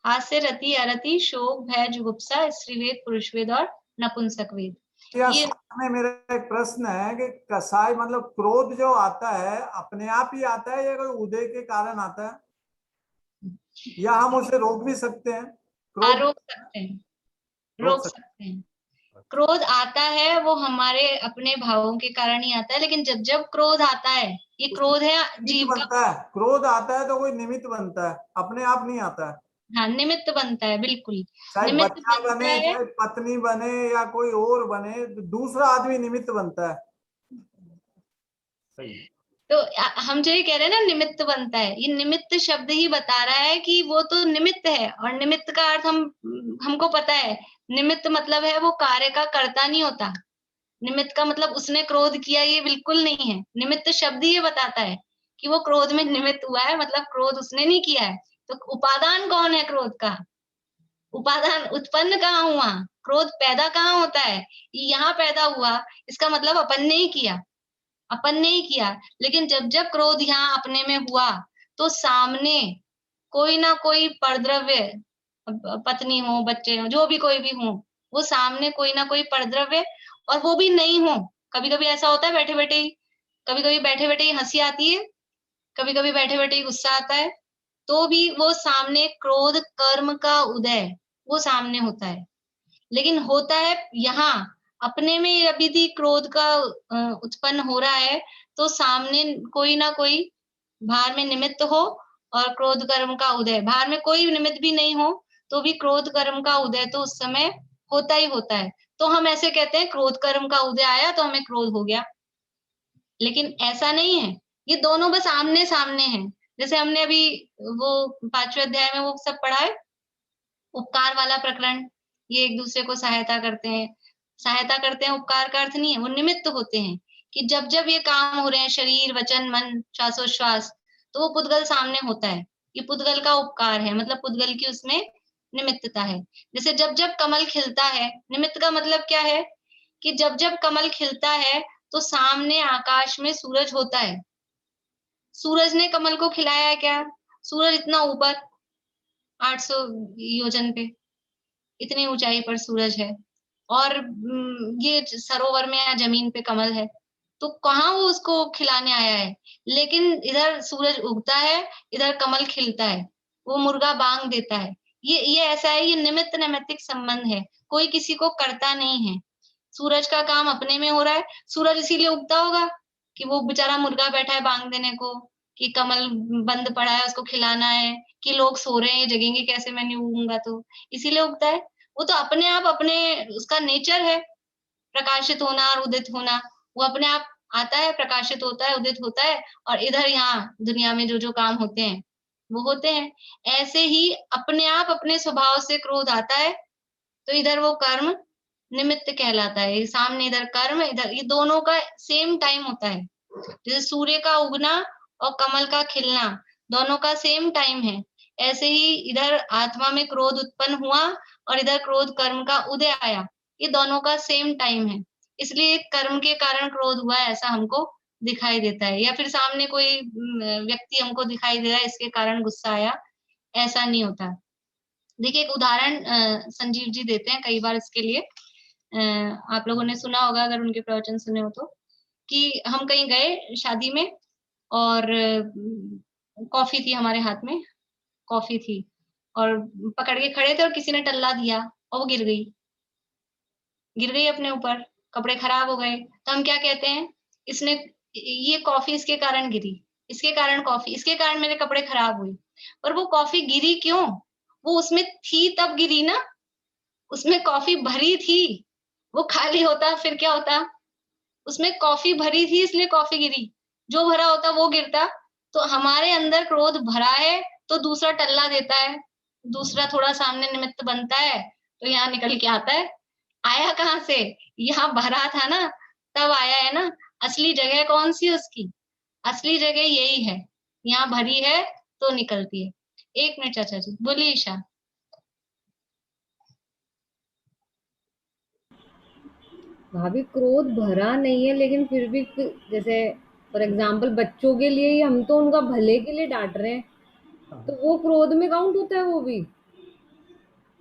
हास्य, रति, अरति, शोक, भय, जुगुप्सा, स्त्रीवेद, पुरुषवेद और नपुंसकवेद। ये में मेरा एक प्रश्न है कि कषाय मतलब क्रोध जो आता है अपने आप ही आता है या कोई उदय के कारण आता है, या हम उसे रोक भी सकते हैं? रोक सकते हैं, रोक सकते हैं। क्रोध आता है वो हमारे अपने भावों के कारण ही आता है, लेकिन जब जब क्रोध आता है, ये क्रोध है जीव बनता है। क्रोध आता है तो कोई निमित्त बनता है, अपने आप नहीं आता है। हाँ, निमित्त बनता है, बिल्कुल। चाहे बच्चा बने, चाहे पत्नी बने या कोई और बने, दूसरा आदमी निमित्त बनता है। सही। तो हम जो ये कह रहे हैं ना निमित्त बनता है, ये निमित्त शब्द ही बता रहा है कि वो तो निमित्त है, और निमित्त का अर्थ हमको पता है। निमित्त मतलब है वो कार्य का कर्ता नहीं होता। निमित्त का मतलब उसने क्रोध किया, ये बिल्कुल नहीं है। निमित्त शब्द ही ये बताता है कि वो क्रोध में निमित्त हुआ है, मतलब क्रोध उसने नहीं किया है। तो उपादान कौन है क्रोध का? उपादान उत्पन्न कहाँ हुआ? क्रोध पैदा कहाँ होता है? यहाँ पैदा हुआ, इसका मतलब अपन ने ही किया, अपन ने ही किया। लेकिन जब जब क्रोध यहाँ अपने में हुआ, तो सामने कोई ना कोई परद्रव्य, पत्नी हो, बच्चे हो, जो भी कोई भी हो, वो सामने कोई ना कोई परद्रव्य, और वो भी नहीं हो। कभी कभी ऐसा होता है बैठे बैठे ही, कभी कभी बैठे बैठे ही हंसी आती है, कभी कभी बैठे बैठे ही गुस्सा आता है, तो भी वो सामने क्रोध कर्म का उदय वो सामने होता है। लेकिन होता है यहाँ अपने में अभी भी क्रोध का उत्पन्न हो रहा है, तो सामने कोई ना कोई बाहर में निमित्त हो और क्रोध कर्म का उदय, बाहर में कोई निमित्त भी नहीं हो तो भी क्रोध कर्म का उदय तो उस समय होता ही होता है। तो हम ऐसे कहते हैं क्रोध कर्म का उदय आया तो हमें क्रोध हो गया, लेकिन ऐसा नहीं है। ये दोनों बस आमने सामने हैं। जैसे हमने अभी वो 5वें अध्याय में वो सब पढ़ा है, उपकार वाला प्रकरण, ये एक दूसरे को सहायता करते हैं। सहायता करते हैं उपकार का अर्थ नहीं है, वो निमित्त होते हैं कि जब जब ये काम हो रहे हैं, शरीर वचन मन श्वासोश्वास, तो वो पुद्गल सामने होता है। ये पुद्गल का उपकार है, मतलब पुद्गल की उसमें निमित्तता है। जैसे जब जब कमल खिलता है, निमित्त का मतलब क्या है कि जब जब कमल खिलता है तो सामने आकाश में सूरज होता है। सूरज ने कमल को खिलाया है क्या? सूरज इतना ऊपर 800 योजन पे, इतनी ऊंचाई पर सूरज है, और ये सरोवर में या जमीन पे कमल है, तो कहाँ वो उसको खिलाने आया है? लेकिन इधर सूरज उगता है, इधर कमल खिलता है, वो मुर्गा बांग देता है। ये ऐसा है, ये निमित्त नैमित्तिक संबंध है, कोई किसी को करता नहीं है। सूरज का काम अपने में हो रहा है, सूरज इसीलिए उगता होगा कि वो बेचारा मुर्गा बैठा है बांग देने को, कि कमल बंद पड़ा है उसको खिलाना है, कि लोग सो रहे हैं जगेंगे कैसे मैं नहीं उगूंगा, तो इसीलिए उगता है। वो तो अपने आप, अपने उसका नेचर है प्रकाशित होना और उदित होना, वो अपने आप आता है, प्रकाशित होता है, उदित होता है, और इधर यहाँ दुनिया में जो जो काम होते हैं वो होते हैं। ऐसे ही अपने आप अपने स्वभाव से क्रोध आता है, तो इधर वो कर्म निमित्त कहलाता है। सामने इधर कर्म, इधर, ये दोनों का सेम टाइम होता है। जैसे सूर्य का उगना और कमल का खिलना दोनों का सेम टाइम है, ऐसे ही इधर आत्मा में क्रोध उत्पन्न हुआ और इधर क्रोध कर्म का उदय आया, ये दोनों का सेम टाइम है। इसलिए कर्म के कारण क्रोध हुआ है ऐसा हमको दिखाई देता है, या फिर सामने कोई व्यक्ति हमको दिखाई दे रहा है इसके कारण गुस्सा आया, ऐसा नहीं होता। देखिए एक उदाहरण संजीव जी देते हैं कई बार इसके लिए, आप लोगों ने सुना होगा अगर उनके प्रवचन सुने हो तो, कि हम कहीं गए शादी में और कॉफी थी हमारे हाथ में, कॉफी थी और पकड़ के खड़े थे और किसी ने टल्ला दिया और वो गिर गई अपने ऊपर, कपड़े खराब हो गए। तो हम क्या कहते हैं, इसने, ये कॉफी इसके कारण गिरी, इसके कारण कॉफी, इसके कारण मेरे कपड़े खराब हुए। पर वो कॉफी गिरी क्यों? वो उसमें थी तब गिरी ना, उसमें कॉफी भरी थी, वो खाली होता फिर क्या होता? उसमें कॉफी भरी थी इसलिए कॉफी गिरी, जो भरा होता वो गिरता। तो हमारे अंदर क्रोध भरा है तो दूसरा टल्ला देता है, दूसरा थोड़ा सामने निमित्त बनता है, तो यहाँ निकल के आता है। आया कहाँ से? यहाँ भरा था ना, तब आया है ना। असली जगह कौन सी उसकी? असली जगह यही है, यहाँ भरी है तो निकलती है। एक मिनट चाचा जी, बोलिए ईशा। भाभी क्रोध भरा नहीं है, लेकिन फिर भी जैसे फॉर एग्जाम्पल बच्चों के लिए ही हम तो उनका भले के लिए डांट रहे हैं, तो वो क्रोध में काउंट होता है? वो भी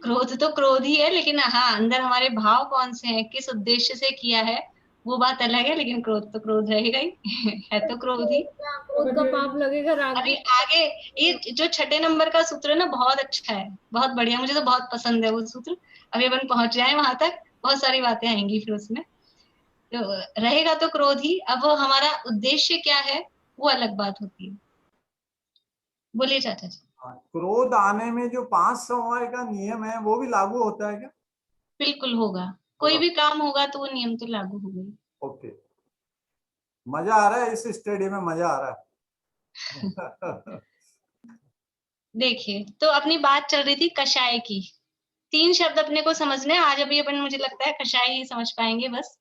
क्रोध तो क्रोध ही है, लेकिन हाँ अंदर हमारे भाव कौन से हैं, किस उद्देश्य से किया है वो बात अलग है, लेकिन क्रोध तो क्रोध रहेगा ही है तो क्रोध ही। क्रोध का पाप लगेगा राग। अरे आगे ये जो 6 नंबर का सूत्र है ना, बहुत अच्छा है, बहुत बढ़िया, मुझे तो बहुत पसंद है वो सूत्र। अभी अपन पहुंच जाए वहां तक, बहुत सारी बातें आएंगी फिर उसमें। तो रहेगा तो क्रोध ही, अब वो हमारा उद्देश्य क्या है वो अलग बात होती है। बोलिए चाचा जी। क्रोध आने में जो 5 समय का नियम है वो भी लागू होता है क्या? बिल्कुल होगा, कोई भी काम होगा तो वो नियम तो लागू होगा। ओके, मजा आ रहा है, इस स्टडी में मजा आ रहा है। देखिए, तो अपनी बात चल रही थी कषाय की। 3 शब्द अपने को समझने हैं आज। अभी अपन मुझे लगता है कषाय ही समझ पाएंगे बस।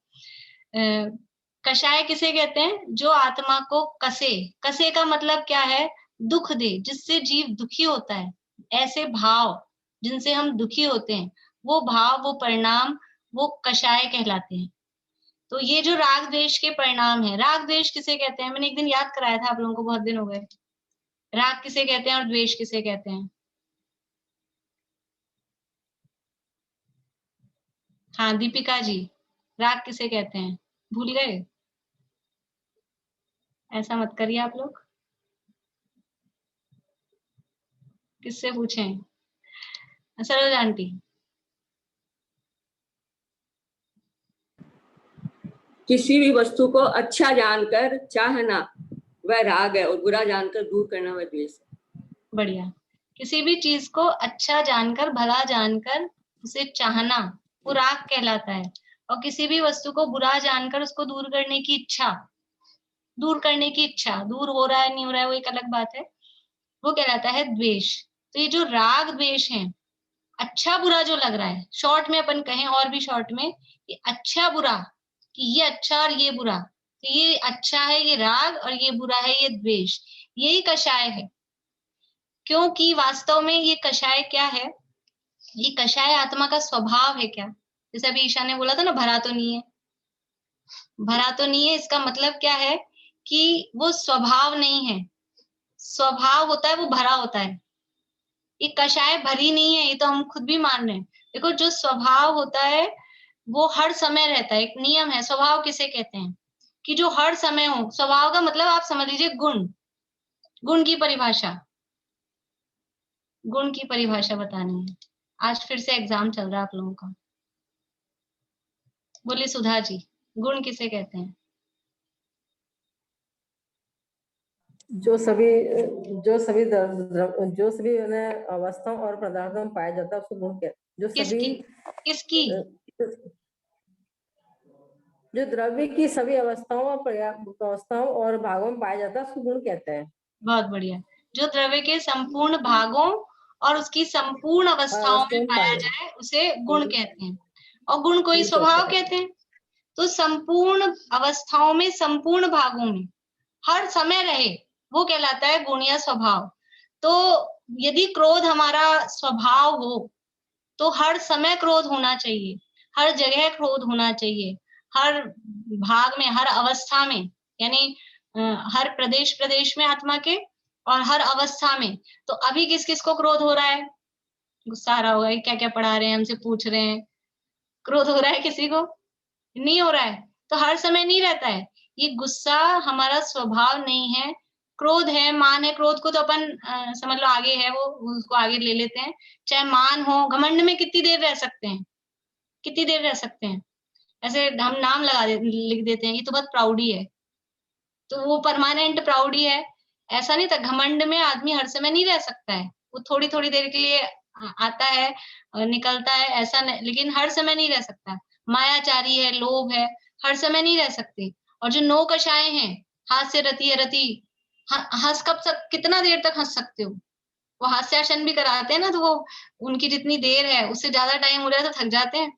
कषाय किसे कहते हैं? जो आत्मा को कसे। कसे का मतलब क्या है? दुख दे, जिससे जीव दुखी होता है। ऐसे भाव जिनसे हम दुखी होते हैं, वो भाव, वो परिणाम, वो कषाय कहलाते हैं। तो ये जो राग द्वेष के परिणाम है, राग द्वेष किसे कहते हैं? मैंने एक दिन याद कराया था आप लोगों को, बहुत दिन हो गए। राग किसे कहते हैं और द्वेष किसे कहते हैं? हाँ दीपिका जी, राग किसे कहते हैं? भूल गए? ऐसा मत करिए आप लोग। किससे पूछें? सरोज आंटी। किसी भी वस्तु को अच्छा जानकर चाहना वह राग है, और बुरा जानकर दूर करना वह द्वेष है। बढ़िया। किसी भी चीज को अच्छा जानकर, भला जानकर उसे चाहना, वो राग कहलाता है। और किसी भी वस्तु को बुरा जानकर उसको दूर करने की इच्छा, दूर करने की इच्छा, दूर हो रहा है नहीं हो रहा है वो एक अलग बात है, वो कहलाता है द्वेष। तो ये जो राग द्वेष है, अच्छा बुरा जो लग रहा है, शॉर्ट में अपन कहें और भी शॉर्ट में, ये अच्छा बुरा, कि ये अच्छा और ये बुरा, तो ये अच्छा है ये राग और ये बुरा है ये द्वेष, यही कषाय है। क्योंकि वास्तव में ये कषाय क्या है? ये कषाय आत्मा का स्वभाव है। क्या? जैसे अभी ईशा ने बोला था ना, भरा तो नहीं है, भरा तो नहीं है, इसका मतलब क्या है कि वो स्वभाव नहीं है। स्वभाव होता है वो भरा होता है। ये कषाय भरी नहीं है, ये तो हम खुद भी मान रहे हैं। देखो, जो स्वभाव होता है वो हर समय रहता है। एक नियम है। स्वभाव किसे कहते हैं? कि जो हर समय हो। स्वभाव का मतलब आप समझ लीजिए गुण, गुण की परिभाषा, गुण की परिभाषा बतानी है। आज फिर से एग्जाम चल रहा है आप लोगों का। बोलिए सुधा जी, गुण किसे कहते हैं? जो सभी अवस्थाओं और पदार्थों में पाया जाता है उसको गुण कहते हैं। जो सभी किसकी? जो द्रव्य की सभी अवस्थाओं और भागों में पाया जाता है उसको गुण कहते हैं। बहुत बढ़िया। जो द्रव्य के संपूर्ण भागों और उसकी संपूर्ण अवस्थाओं में पाया जाए उसे गुण कहते हैं। और गुण को ही स्वभाव कहते हैं। तो संपूर्ण अवस्थाओं में, संपूर्ण भागों में हर समय रहे, वो कहलाता है गुण या स्वभाव। तो यदि क्रोध हमारा स्वभाव हो तो हर समय क्रोध होना चाहिए, हर जगह क्रोध होना चाहिए, हर भाग में, हर अवस्था में, यानी हर प्रदेश में आत्मा के, और हर अवस्था में। तो अभी किस किस को क्रोध हो रहा है? गुस्सा आ रहा होगा, क्या क्या पढ़ा रहे हैं, हमसे पूछ रहे हैं। क्रोध हो रहा है किसी को? नहीं हो रहा है। तो हर समय नहीं रहता है। ये गुस्सा हमारा स्वभाव नहीं है, क्रोध है, मान है। क्रोध को तो अपन समझ लो आगे है, वो उसको आगे ले लेते हैं। चाहे मान हो, घमंड में कितनी देर रह सकते हैं? कितनी देर रह सकते हैं? ऐसे हम नाम लिख देते हैं, ये तो बहुत प्राउडी है, तो वो परमानेंट प्राउडी है। ऐसा नहीं था। घमंड में आदमी हर समय नहीं रह सकता है, वो थोड़ी थोड़ी देर के लिए आता है और निकलता है, ऐसा नहीं, लेकिन हर समय नहीं रह सकता। मायाचारी है, लोभ है, हर समय नहीं रह सकते। और जो 9 कषाय हैं, हाथ से रति है रति, हंस कितना देर तक हंस सकते हो? वो हास्यासन भी कराते हैं ना, तो वो उनकी जितनी देर है उससे ज्यादा टाइम हो रहा है तो थक जाते हैं,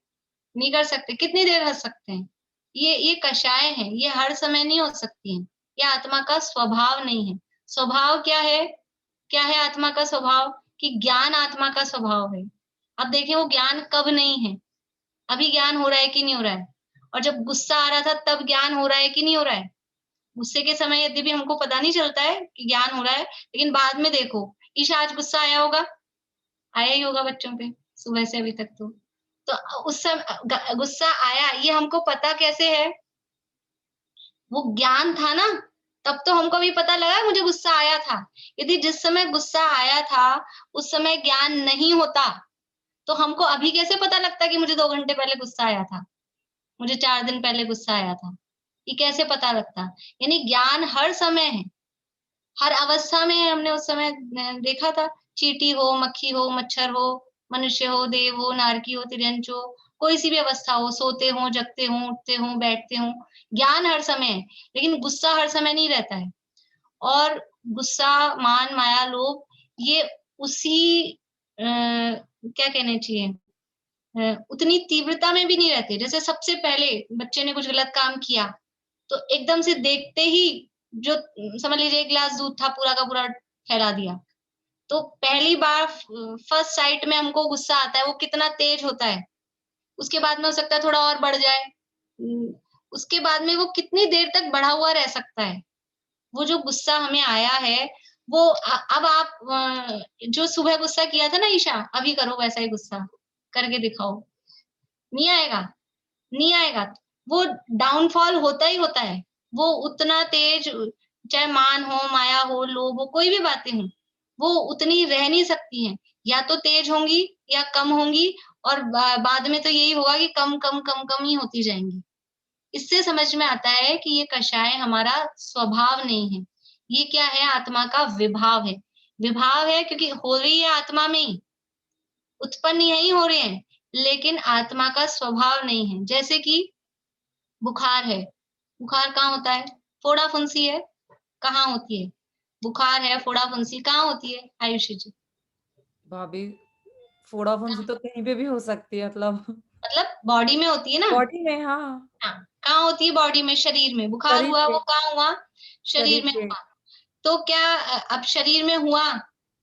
नहीं कर सकते। कितनी देर हंस सकते हैं? ये कषाय है, ये हर समय नहीं हो सकती है। ये आत्मा का स्वभाव नहीं है। स्वभाव क्या है? क्या है आत्मा का स्वभाव? कि ज्ञान आत्मा का स्वभाव है। अब देखें, वो ज्ञान कब नहीं है? अभी ज्ञान हो रहा है कि नहीं हो रहा है? और जब गुस्सा आ रहा था तब ज्ञान हो रहा है कि नहीं हो रहा है? गुस्से के समय यदि भी हमको पता नहीं चलता है कि ज्ञान हो रहा है, लेकिन बाद में देखो, ईशा आज गुस्सा आया होगा, आया ही होगा बच्चों पे सुबह से अभी तक। तो उस समय गुस्सा आया, ये हमको पता कैसे है? वो ज्ञान था ना, तब तो हमको भी पता लगा मुझे गुस्सा आया था। यदि जिस समय गुस्सा आया था उस समय ज्ञान नहीं होता तो हमको अभी कैसे पता लगता कि मुझे 2 घंटे पहले गुस्सा आया था, मुझे 4 दिन पहले गुस्सा आया था? ये कैसे पता लगता? यानी ज्ञान हर समय है, हर अवस्था में है। हमने उस समय देखा था, चींटी हो, मक्खी हो, मच्छर हो, मनुष्य हो, देव हो, नारकी हो, तिर्यंच हो, कोई सी भी अवस्था हो, सोते हो, जगते हो, उठते हो, बैठते हो, ज्ञान हर समय है, लेकिन गुस्सा हर समय नहीं रहता है। और गुस्सा, मान, माया, लोभ ये उसी क्या कहना चाहिए, उतनी तीव्रता में भी नहीं रहते। जैसे सबसे पहले बच्चे ने कुछ गलत काम किया तो एकदम से देखते ही जो समझ लीजिए 1 गिलास दूध था पूरा का पूरा फैला दिया, तो पहली बार फर्स्ट साइट में हमको गुस्सा आता है, वो कितना तेज होता है। उसके बाद में हो सकता है थोड़ा और बढ़ जाए, उसके बाद में वो कितनी देर तक बढ़ा हुआ रह सकता है। वो जो गुस्सा हमें आया है वो अब आप जो सुबह गुस्सा किया था ना ईशा, अभी करो वैसा ही गुस्सा करके दिखाओ, नहीं आएगा, नहीं आएगा। वो डाउनफॉल होता ही होता है, वो उतना तेज, चाहे मान हो, माया हो, लोभ हो, कोई भी बातें हो, वो उतनी रह नहीं सकती हैं, या तो तेज होंगी या कम होंगी, और बाद में तो यही होगा कि कम कम कम कम ही होती जाएंगी। इससे समझ में आता है कि ये कषाय हमारा स्वभाव नहीं है, ये क्या है, आत्मा का विभाव है। विभाव है क्योंकि हो रही है आत्मा में ही, उत्पन्न यही हो रहे हैं, लेकिन आत्मा का स्वभाव नहीं है। जैसे कि बुखार है, बुखार कहाँ होता है, फोड़ा फुंसी है, कहाँ होती है, बुखार है, फोड़ा फुंसी कहाँ होती है आयुषी जी? भाभी फोड़ा फुंसी तो कहीं पे भी हो सकती है, मतलब बॉडी में होती है ना, बॉडी में। हाँ, कहाँ होती है बॉडी में, शरीर में। बुखार हुआ वो कहाँ हुआ, शरीर में हुआ। तो क्या अब शरीर में हुआ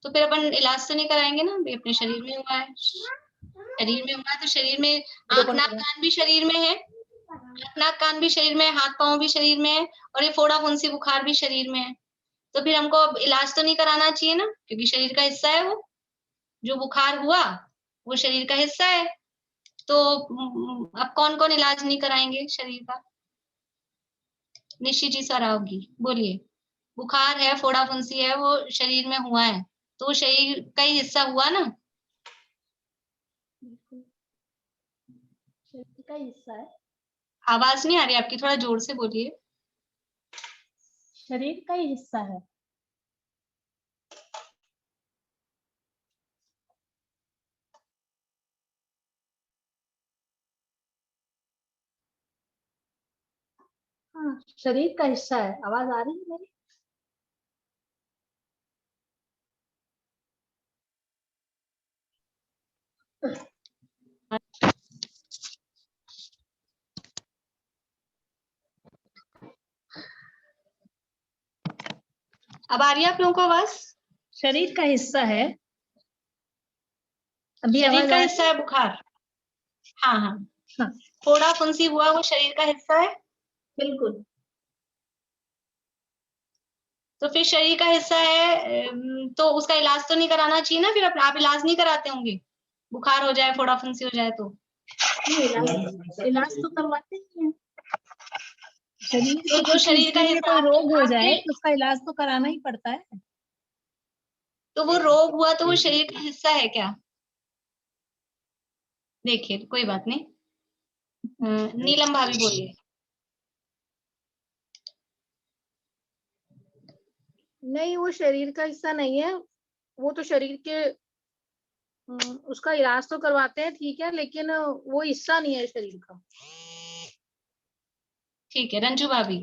तो फिर अपन इलाज तो नहीं कराएंगे ना, अपने शरीर में हुआ है, शरीर में हुआ है तो शरीर में, आंख नाक कान भी शरीर में है, आंख नाक कान भी शरीर में, हाथ पांव भी शरीर में है, और ये फोड़ा फुंसी बुखार भी शरीर में है। तो फिर हमको अब इलाज तो नहीं कराना चाहिए ना, क्योंकि शरीर का हिस्सा है वो, जो बुखार हुआ वो शरीर का हिस्सा है। तो अब कौन कौन इलाज नहीं कराएंगे शरीर का? निशी जी सरावगी बोलिए। बुखार है, फोड़ा फुंसी है, वो शरीर में हुआ है, तो वो शरीर का ही हिस्सा हुआ ना, शरीर का हिस्सा है। आवाज नहीं आ रही आपकी, थोड़ा जोर से बोलिए। शरीर का ही हिस्सा है। हाँ, शरीर का हिस्सा है। आवाज आ रही है मेरी? अब आ रही है आप लोगों को आवाज? शरीर का हिस्सा है। अभी शरीर का हिस्सा है बुखार। हाँ हाँ हाँ, फोड़ा फुंसी हुआ वो शरीर का हिस्सा है, बिल्कुल। तो फिर शरीर का हिस्सा है तो उसका इलाज तो नहीं कराना चाहिए ना, फिर आप इलाज नहीं कराते होंगे, बुखार हो जाए, फोड़ा फुंसी हो जाए तो? इलाज तो करवाते ही हैं। शरीर तो जो शरीर का हिस्सा, कोई रोग हो जाए तो उसका इलाज तो कराना ही पड़ता है। तो वो रोग हुआ तो वो शरीर का हिस्सा है क्या? देखिए कोई बात नहीं, नीलम भाभी बोलिए। नहीं, वो शरीर का हिस्सा नहीं है, वो तो शरीर के उसका इलाज तो करवाते हैं, ठीक है, लेकिन वो हिस्सा नहीं है शरीर का। ठीक है रंजू भाभी।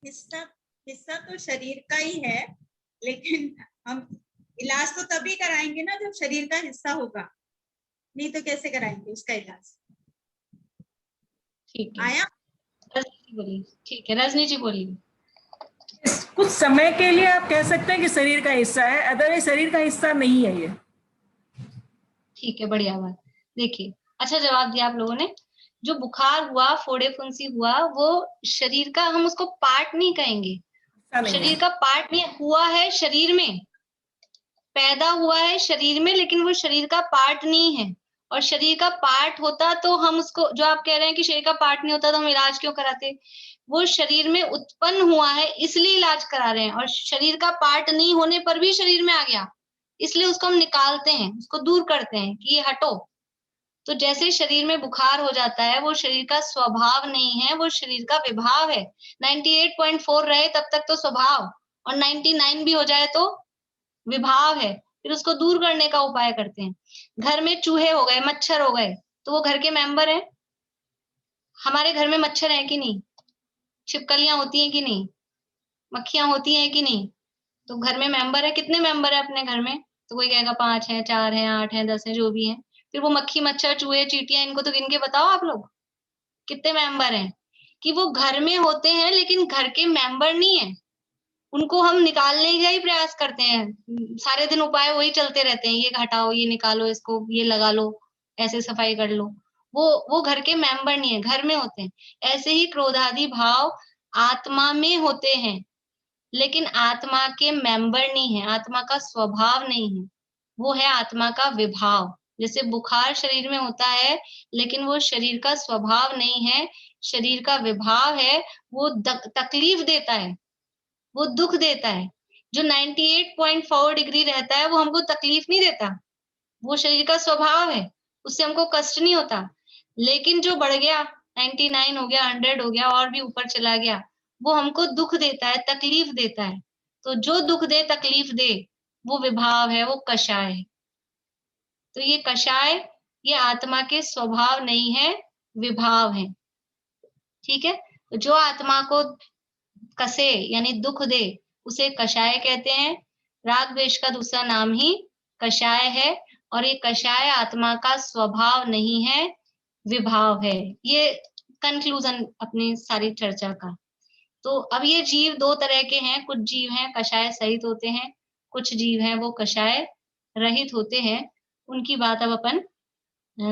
हिस्सा तो शरीर का ही है, लेकिन हम इलाज तो तभी कराएंगे ना जब शरीर का हिस्सा होगा, नहीं तो कैसे कराएंगे उसका इलाज? ठीक है, आया? बोलिए। ठीक है रजनी जी बोलिए। कुछ समय के लिए आप कह सकते हैं कि शरीर का हिस्सा है, अदरवाइज शरीर का हिस्सा नहीं है ये। ठीक है, बढ़िया बात। देखिए अच्छा जवाब दिया आप लोगों ने। जो बुखार हुआ, फोड़े फुंसी हुआ, वो शरीर का, हम उसको पार्ट नहीं कहेंगे, शरीर का पार्ट नहीं हुआ है, शरीर में पैदा हुआ है शरीर में, लेकिन वो शरीर का पार्ट नहीं है। और शरीर का पार्ट होता तो हम उसको, जो आप कह रहे हैं कि शरीर का पार्ट नहीं होता तो हम इलाज क्यों कराते, वो शरीर में उत्पन्न हुआ है इसलिए इलाज करा रहे हैं, और शरीर का पार्ट नहीं होने पर भी शरीर में आ गया इसलिए उसको हम निकालते हैं, उसको दूर करते हैं कि ये हटो। तो जैसे शरीर में बुखार हो जाता है, वो शरीर का स्वभाव नहीं है, वो शरीर का विभाव है। 98.4 रहे तब तक तो स्वभाव, और 99 भी हो जाए तो विभाव है। फिर उसको दूर करने का उपाय करते हैं। घर में चूहे हो गए, मच्छर हो गए, तो वो घर के मेंबर हैं। हमारे घर में मच्छर है कि नहीं, छिपकलियां होती हैं कि नहीं, मक्खियां होती हैं कि नहीं, तो घर में मेंबर है। कितने मेंबर है अपने घर में? तो कोई कहेगा 5 हैं, 4 हैं, 8 हैं, 10 हैं, जो भी हैं। फिर वो मक्खी, मच्छर, चूहे, चींटियां, इनको तो गिन के बताओ आप लोग कितने मेंबर हैं। कि वो घर में होते हैं लेकिन घर के मेंबर नहीं है, उनको हम निकालने का ही प्रयास करते हैं। सारे दिन उपाय वही चलते रहते हैं, ये हटाओ, ये निकालो, इसको ये लगा लो, ऐसे सफाई कर लो। वो घर के मेंबर नहीं है, घर में होते हैं। ऐसे ही क्रोधादि भाव आत्मा में होते हैं, लेकिन आत्मा के मेंबर नहीं है, आत्मा का स्वभाव नहीं है, वो है आत्मा का विभाव। जैसे बुखार शरीर में होता है लेकिन वो शरीर का स्वभाव नहीं है, शरीर का विभाव है। वो तकलीफ देता है, वो दुख देता है। जो 98.4 डिग्री रहता है वो हमको तकलीफ नहीं देता, वो शरीर का स्वभाव है, उससे हमको कष्ट नहीं होता। लेकिन जो बढ़ गया, 99 हो गया, 100 हो गया, और भी ऊपर चला गया, वो हमको दुख देता है, तकलीफ देता है। तो जो दुख दे, तकलीफ दे, वो विभाव है, वो कषाय है। तो ये कषाय, ये आत्मा के स्वभाव नहीं है, विभाव है। ठीक है, तो जो आत्मा को कसे यानी दुख दे, उसे कषाय कहते हैं। राग द्वेष का दूसरा नाम ही कषाय है, और ये कषाय आत्मा का स्वभाव नहीं है, विभाव है। ये कंक्लूजन अपनी सारी चर्चा का। तो अब ये जीव दो तरह के हैं, कुछ जीव हैं कषाय सहित होते हैं, कुछ जीव हैं वो कषाय रहित होते हैं। उनकी बात अब अपन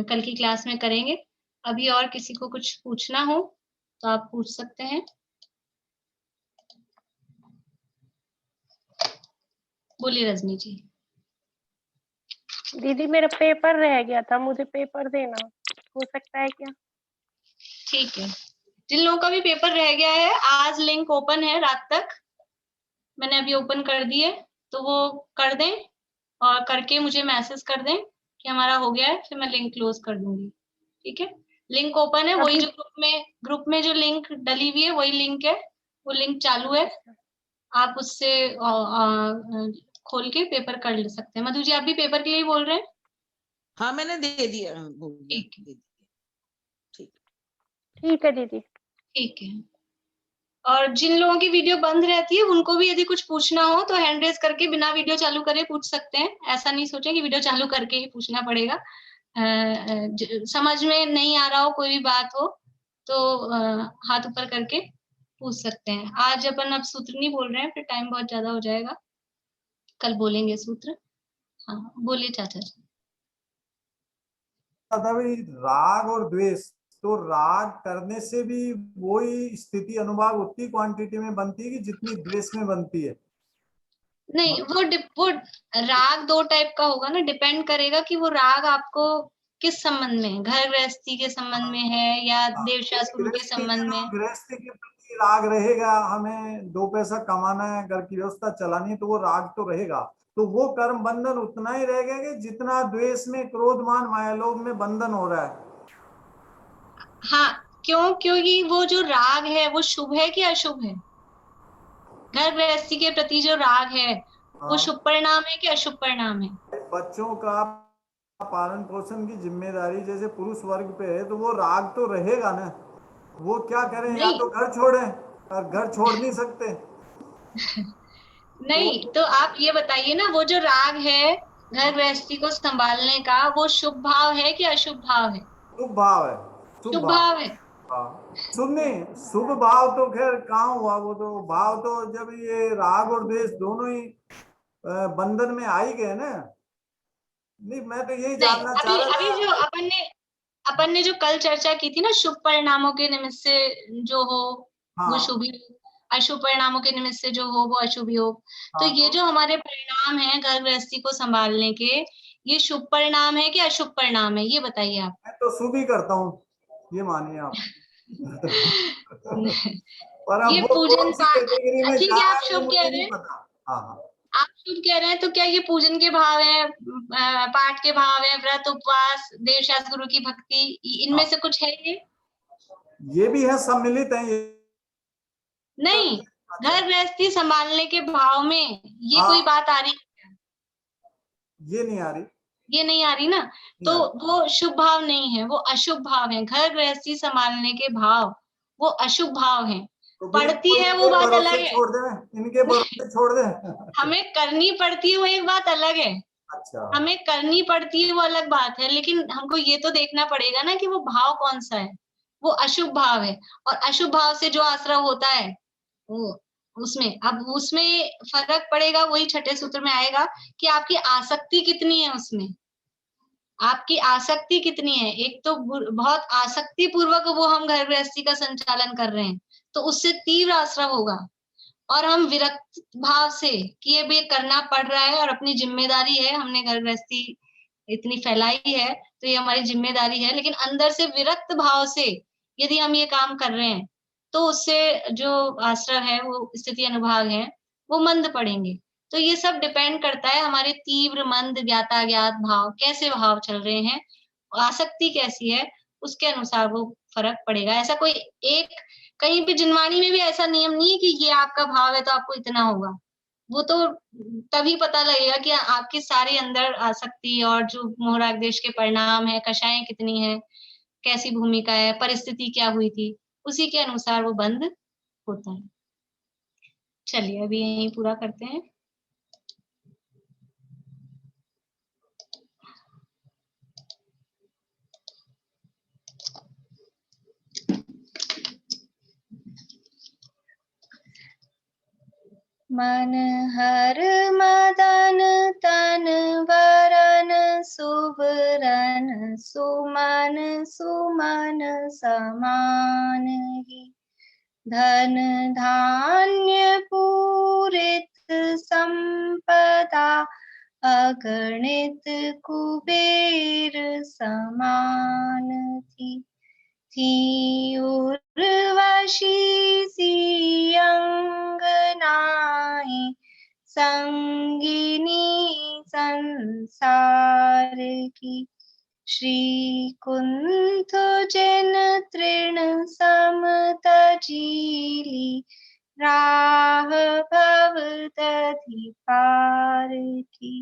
कल की क्लास में करेंगे। अभी और किसी को कुछ पूछना हो तो आप पूछ सकते हैं। बोलिए रजनी जी। दीदी मेरा पेपर रह गया था, मुझे पेपर देना हो सकता है क्या? ठीक है, जिन लोगों का भी पेपर रह गया है, आज लिंक ओपन है रात तक, मैंने अभी ओपन कर दिए, तो वो कर दें और करके मुझे मैसेज कर दें कि हमारा हो गया है, फिर मैं लिंक क्लोज कर दूंगी। ठीक है, लिंक ओपन है, वही जो ग्रुप में जो लिंक डली हुई है वही लिंक है, वो लिंक चालू है, आप उससे खोल के पेपर कर ले सकते हैं। मधु जी आप भी पेपर के लिए बोल रहे हैं? हाँ मैंने दे दिया। ठीक है दीदी। ठीक है, और जिन लोगों की वीडियो बंद रहती है उनको भी यदि कुछ पूछना हो तो हैंड रेज करके बिना वीडियो चालू करे पूछ सकते हैं। ऐसा नहीं सोचें कि वीडियो चालू करके ही पूछना पड़ेगा। समझ में नहीं आ रहा हो कोई भी बात हो तो हाथ ऊपर करके पूछ सकते हैं। आज अपन अब सूत्र नहीं बोल रहे हैं, फिर टाइम बहुत ज्यादा हो जाएगा, कल बोलेंगे सूत्र। हाँ बोलिए चाचा जी। राग और द्वेष, तो राग करने से भी वही स्थिति अनुभाव उतनी क्वांटिटी में बनती है कि जितनी द्वेष में बनती है? नहीं, वो राग दो टाइप का होगा ना, डिपेंड करेगा कि वो राग आपको किस संबंध में, घर गृहस्थी के संबंध में है या देवशास्त्र के संबंध में। गृहस्थी के प्रति राग रहेगा, हमें 2 पैसा कमाना है, घर की व्यवस्था चलानी है, तो वो राग तो रहेगा। तो वो कर्म बंधन उतना ही रहेगा कि जितना द्वेष में, क्रोध, मान, माया, लोभ में बंधन हो रहा है। हाँ, क्योंकि वो जो राग है वो शुभ है कि अशुभ है? घर गृहस्थी के प्रति जो राग है वो शुभ परिणाम है कि अशुभ परिणाम है? बच्चों का पालन पोषण की जिम्मेदारी जैसे पुरुष वर्ग पे है, तो वो राग तो रहेगा ना। वो क्या करें, या तो घर छोड़ें, और घर छोड़ नहीं सकते। नहीं, तो आप ये बताइए ना, वो जो राग है घर गृहस्थी को संभालने का, वो शुभ भाव है कि अशुभ भाव है? शुभ भाव है। शुभ भाव है। शुभ नहीं, शुभ भाव तो खैर कहाँ हुआ, वो तो भाव तो जब ये राग और द्वेष दोनों ही बंधन में आ ही गए ना। नहीं, मैं तो यही जानना चाह रहा था। अभी जो अपन ने जो कल चर्चा की थी ना, शुभ परिणामों के निमित्त से जो हो वो शुभ ही, अशुभ परिणामों के निमित्त से जो हो वो अशुभ ही हो। तो ये जो हमारे परिणाम है घर गृहस्थी को संभालने के, ये शुभ परिणाम है कि अशुभ परिणाम है, ये बताइए आप। मैं तो शुभ ही करता हूँ, ये मानिए आप। पर ये पूजन ठीक है, आप शुभ कह रहे हैं, आप शुभ कह रहे हैं, तो क्या ये पूजन के भाव है, पाठ के भाव है, व्रत, उपवास, देवशास्त्र, गुरु की भक्ति, इनमें से कुछ है? ये भी है, सम्मिलित है ये। नहीं, घर गृहस्थी संभालने के भाव में ये कोई बात आ रही है? ये नहीं आ रही, ये नहीं आ रही ना, तो वो शुभ भाव नहीं है, वो अशुभ भाव है। घर गृहस्थी संभालने के भाव वो अशुभ भाव है। पड़ती है वो बात अलग है, छोड़ दे, इनके भरोसे छोड़ दे। हमें करनी पड़ती है वो एक बात अलग है। अच्छा, हमें करनी पड़ती है वो अलग बात है, लेकिन हमको ये तो देखना पड़ेगा ना कि वो भाव कौन सा है। वो अशुभ भाव है, और अशुभ भाव से जो आश्रव होता है वो उसमें फर्क पड़ेगा। वही छठे सूत्र में आएगा कि आपकी आसक्ति कितनी है, उसमें आपकी आसक्ति कितनी है। एक तो बहुत आसक्ति पूर्वक वो हम घर गृहस्थी का संचालन कर रहे हैं, तो उससे तीव्र आश्रव होगा। और हम विरक्त भाव से कि ये भी करना पड़ रहा है और अपनी जिम्मेदारी है, हमने घर गृहस्थी इतनी फैलाई है तो ये हमारी जिम्मेदारी है, लेकिन अंदर से विरक्त भाव से यदि हम ये काम कर रहे हैं तो उससे जो आश्रय है, वो स्थिति अनुभाग है, वो मंद पड़ेंगे। तो ये सब डिपेंड करता है हमारे तीव्र मंद ज्ञाताज्ञात भाव कैसे भाव चल रहे हैं, आसक्ति कैसी है, उसके अनुसार वो फर्क पड़ेगा। ऐसा कोई एक कहीं भी जिनवाणी में भी ऐसा नियम नहीं है कि ये आपका भाव है तो आपको इतना होगा। वो तो तभी पता लगेगा कि आपके सारे अंदर आसक्ति और जो मोहरागदेश के परिणाम है, कषायें कितनी है, कैसी भूमिका है, परिस्थिति क्या हुई थी, उसी के अनुसार वो बंद होता है। चलिए अभी यहीं पूरा करते हैं। मन हर मदन तन वरन सुवरन सुमन सुमन समान ही धन धान्य पूरित संपदा अगणित कुबेर समान थी उर्वशी सी अंगनाई संगिनी संसार की श्री कुंथ जिन तृण समतजीली राह भव दधि पार की।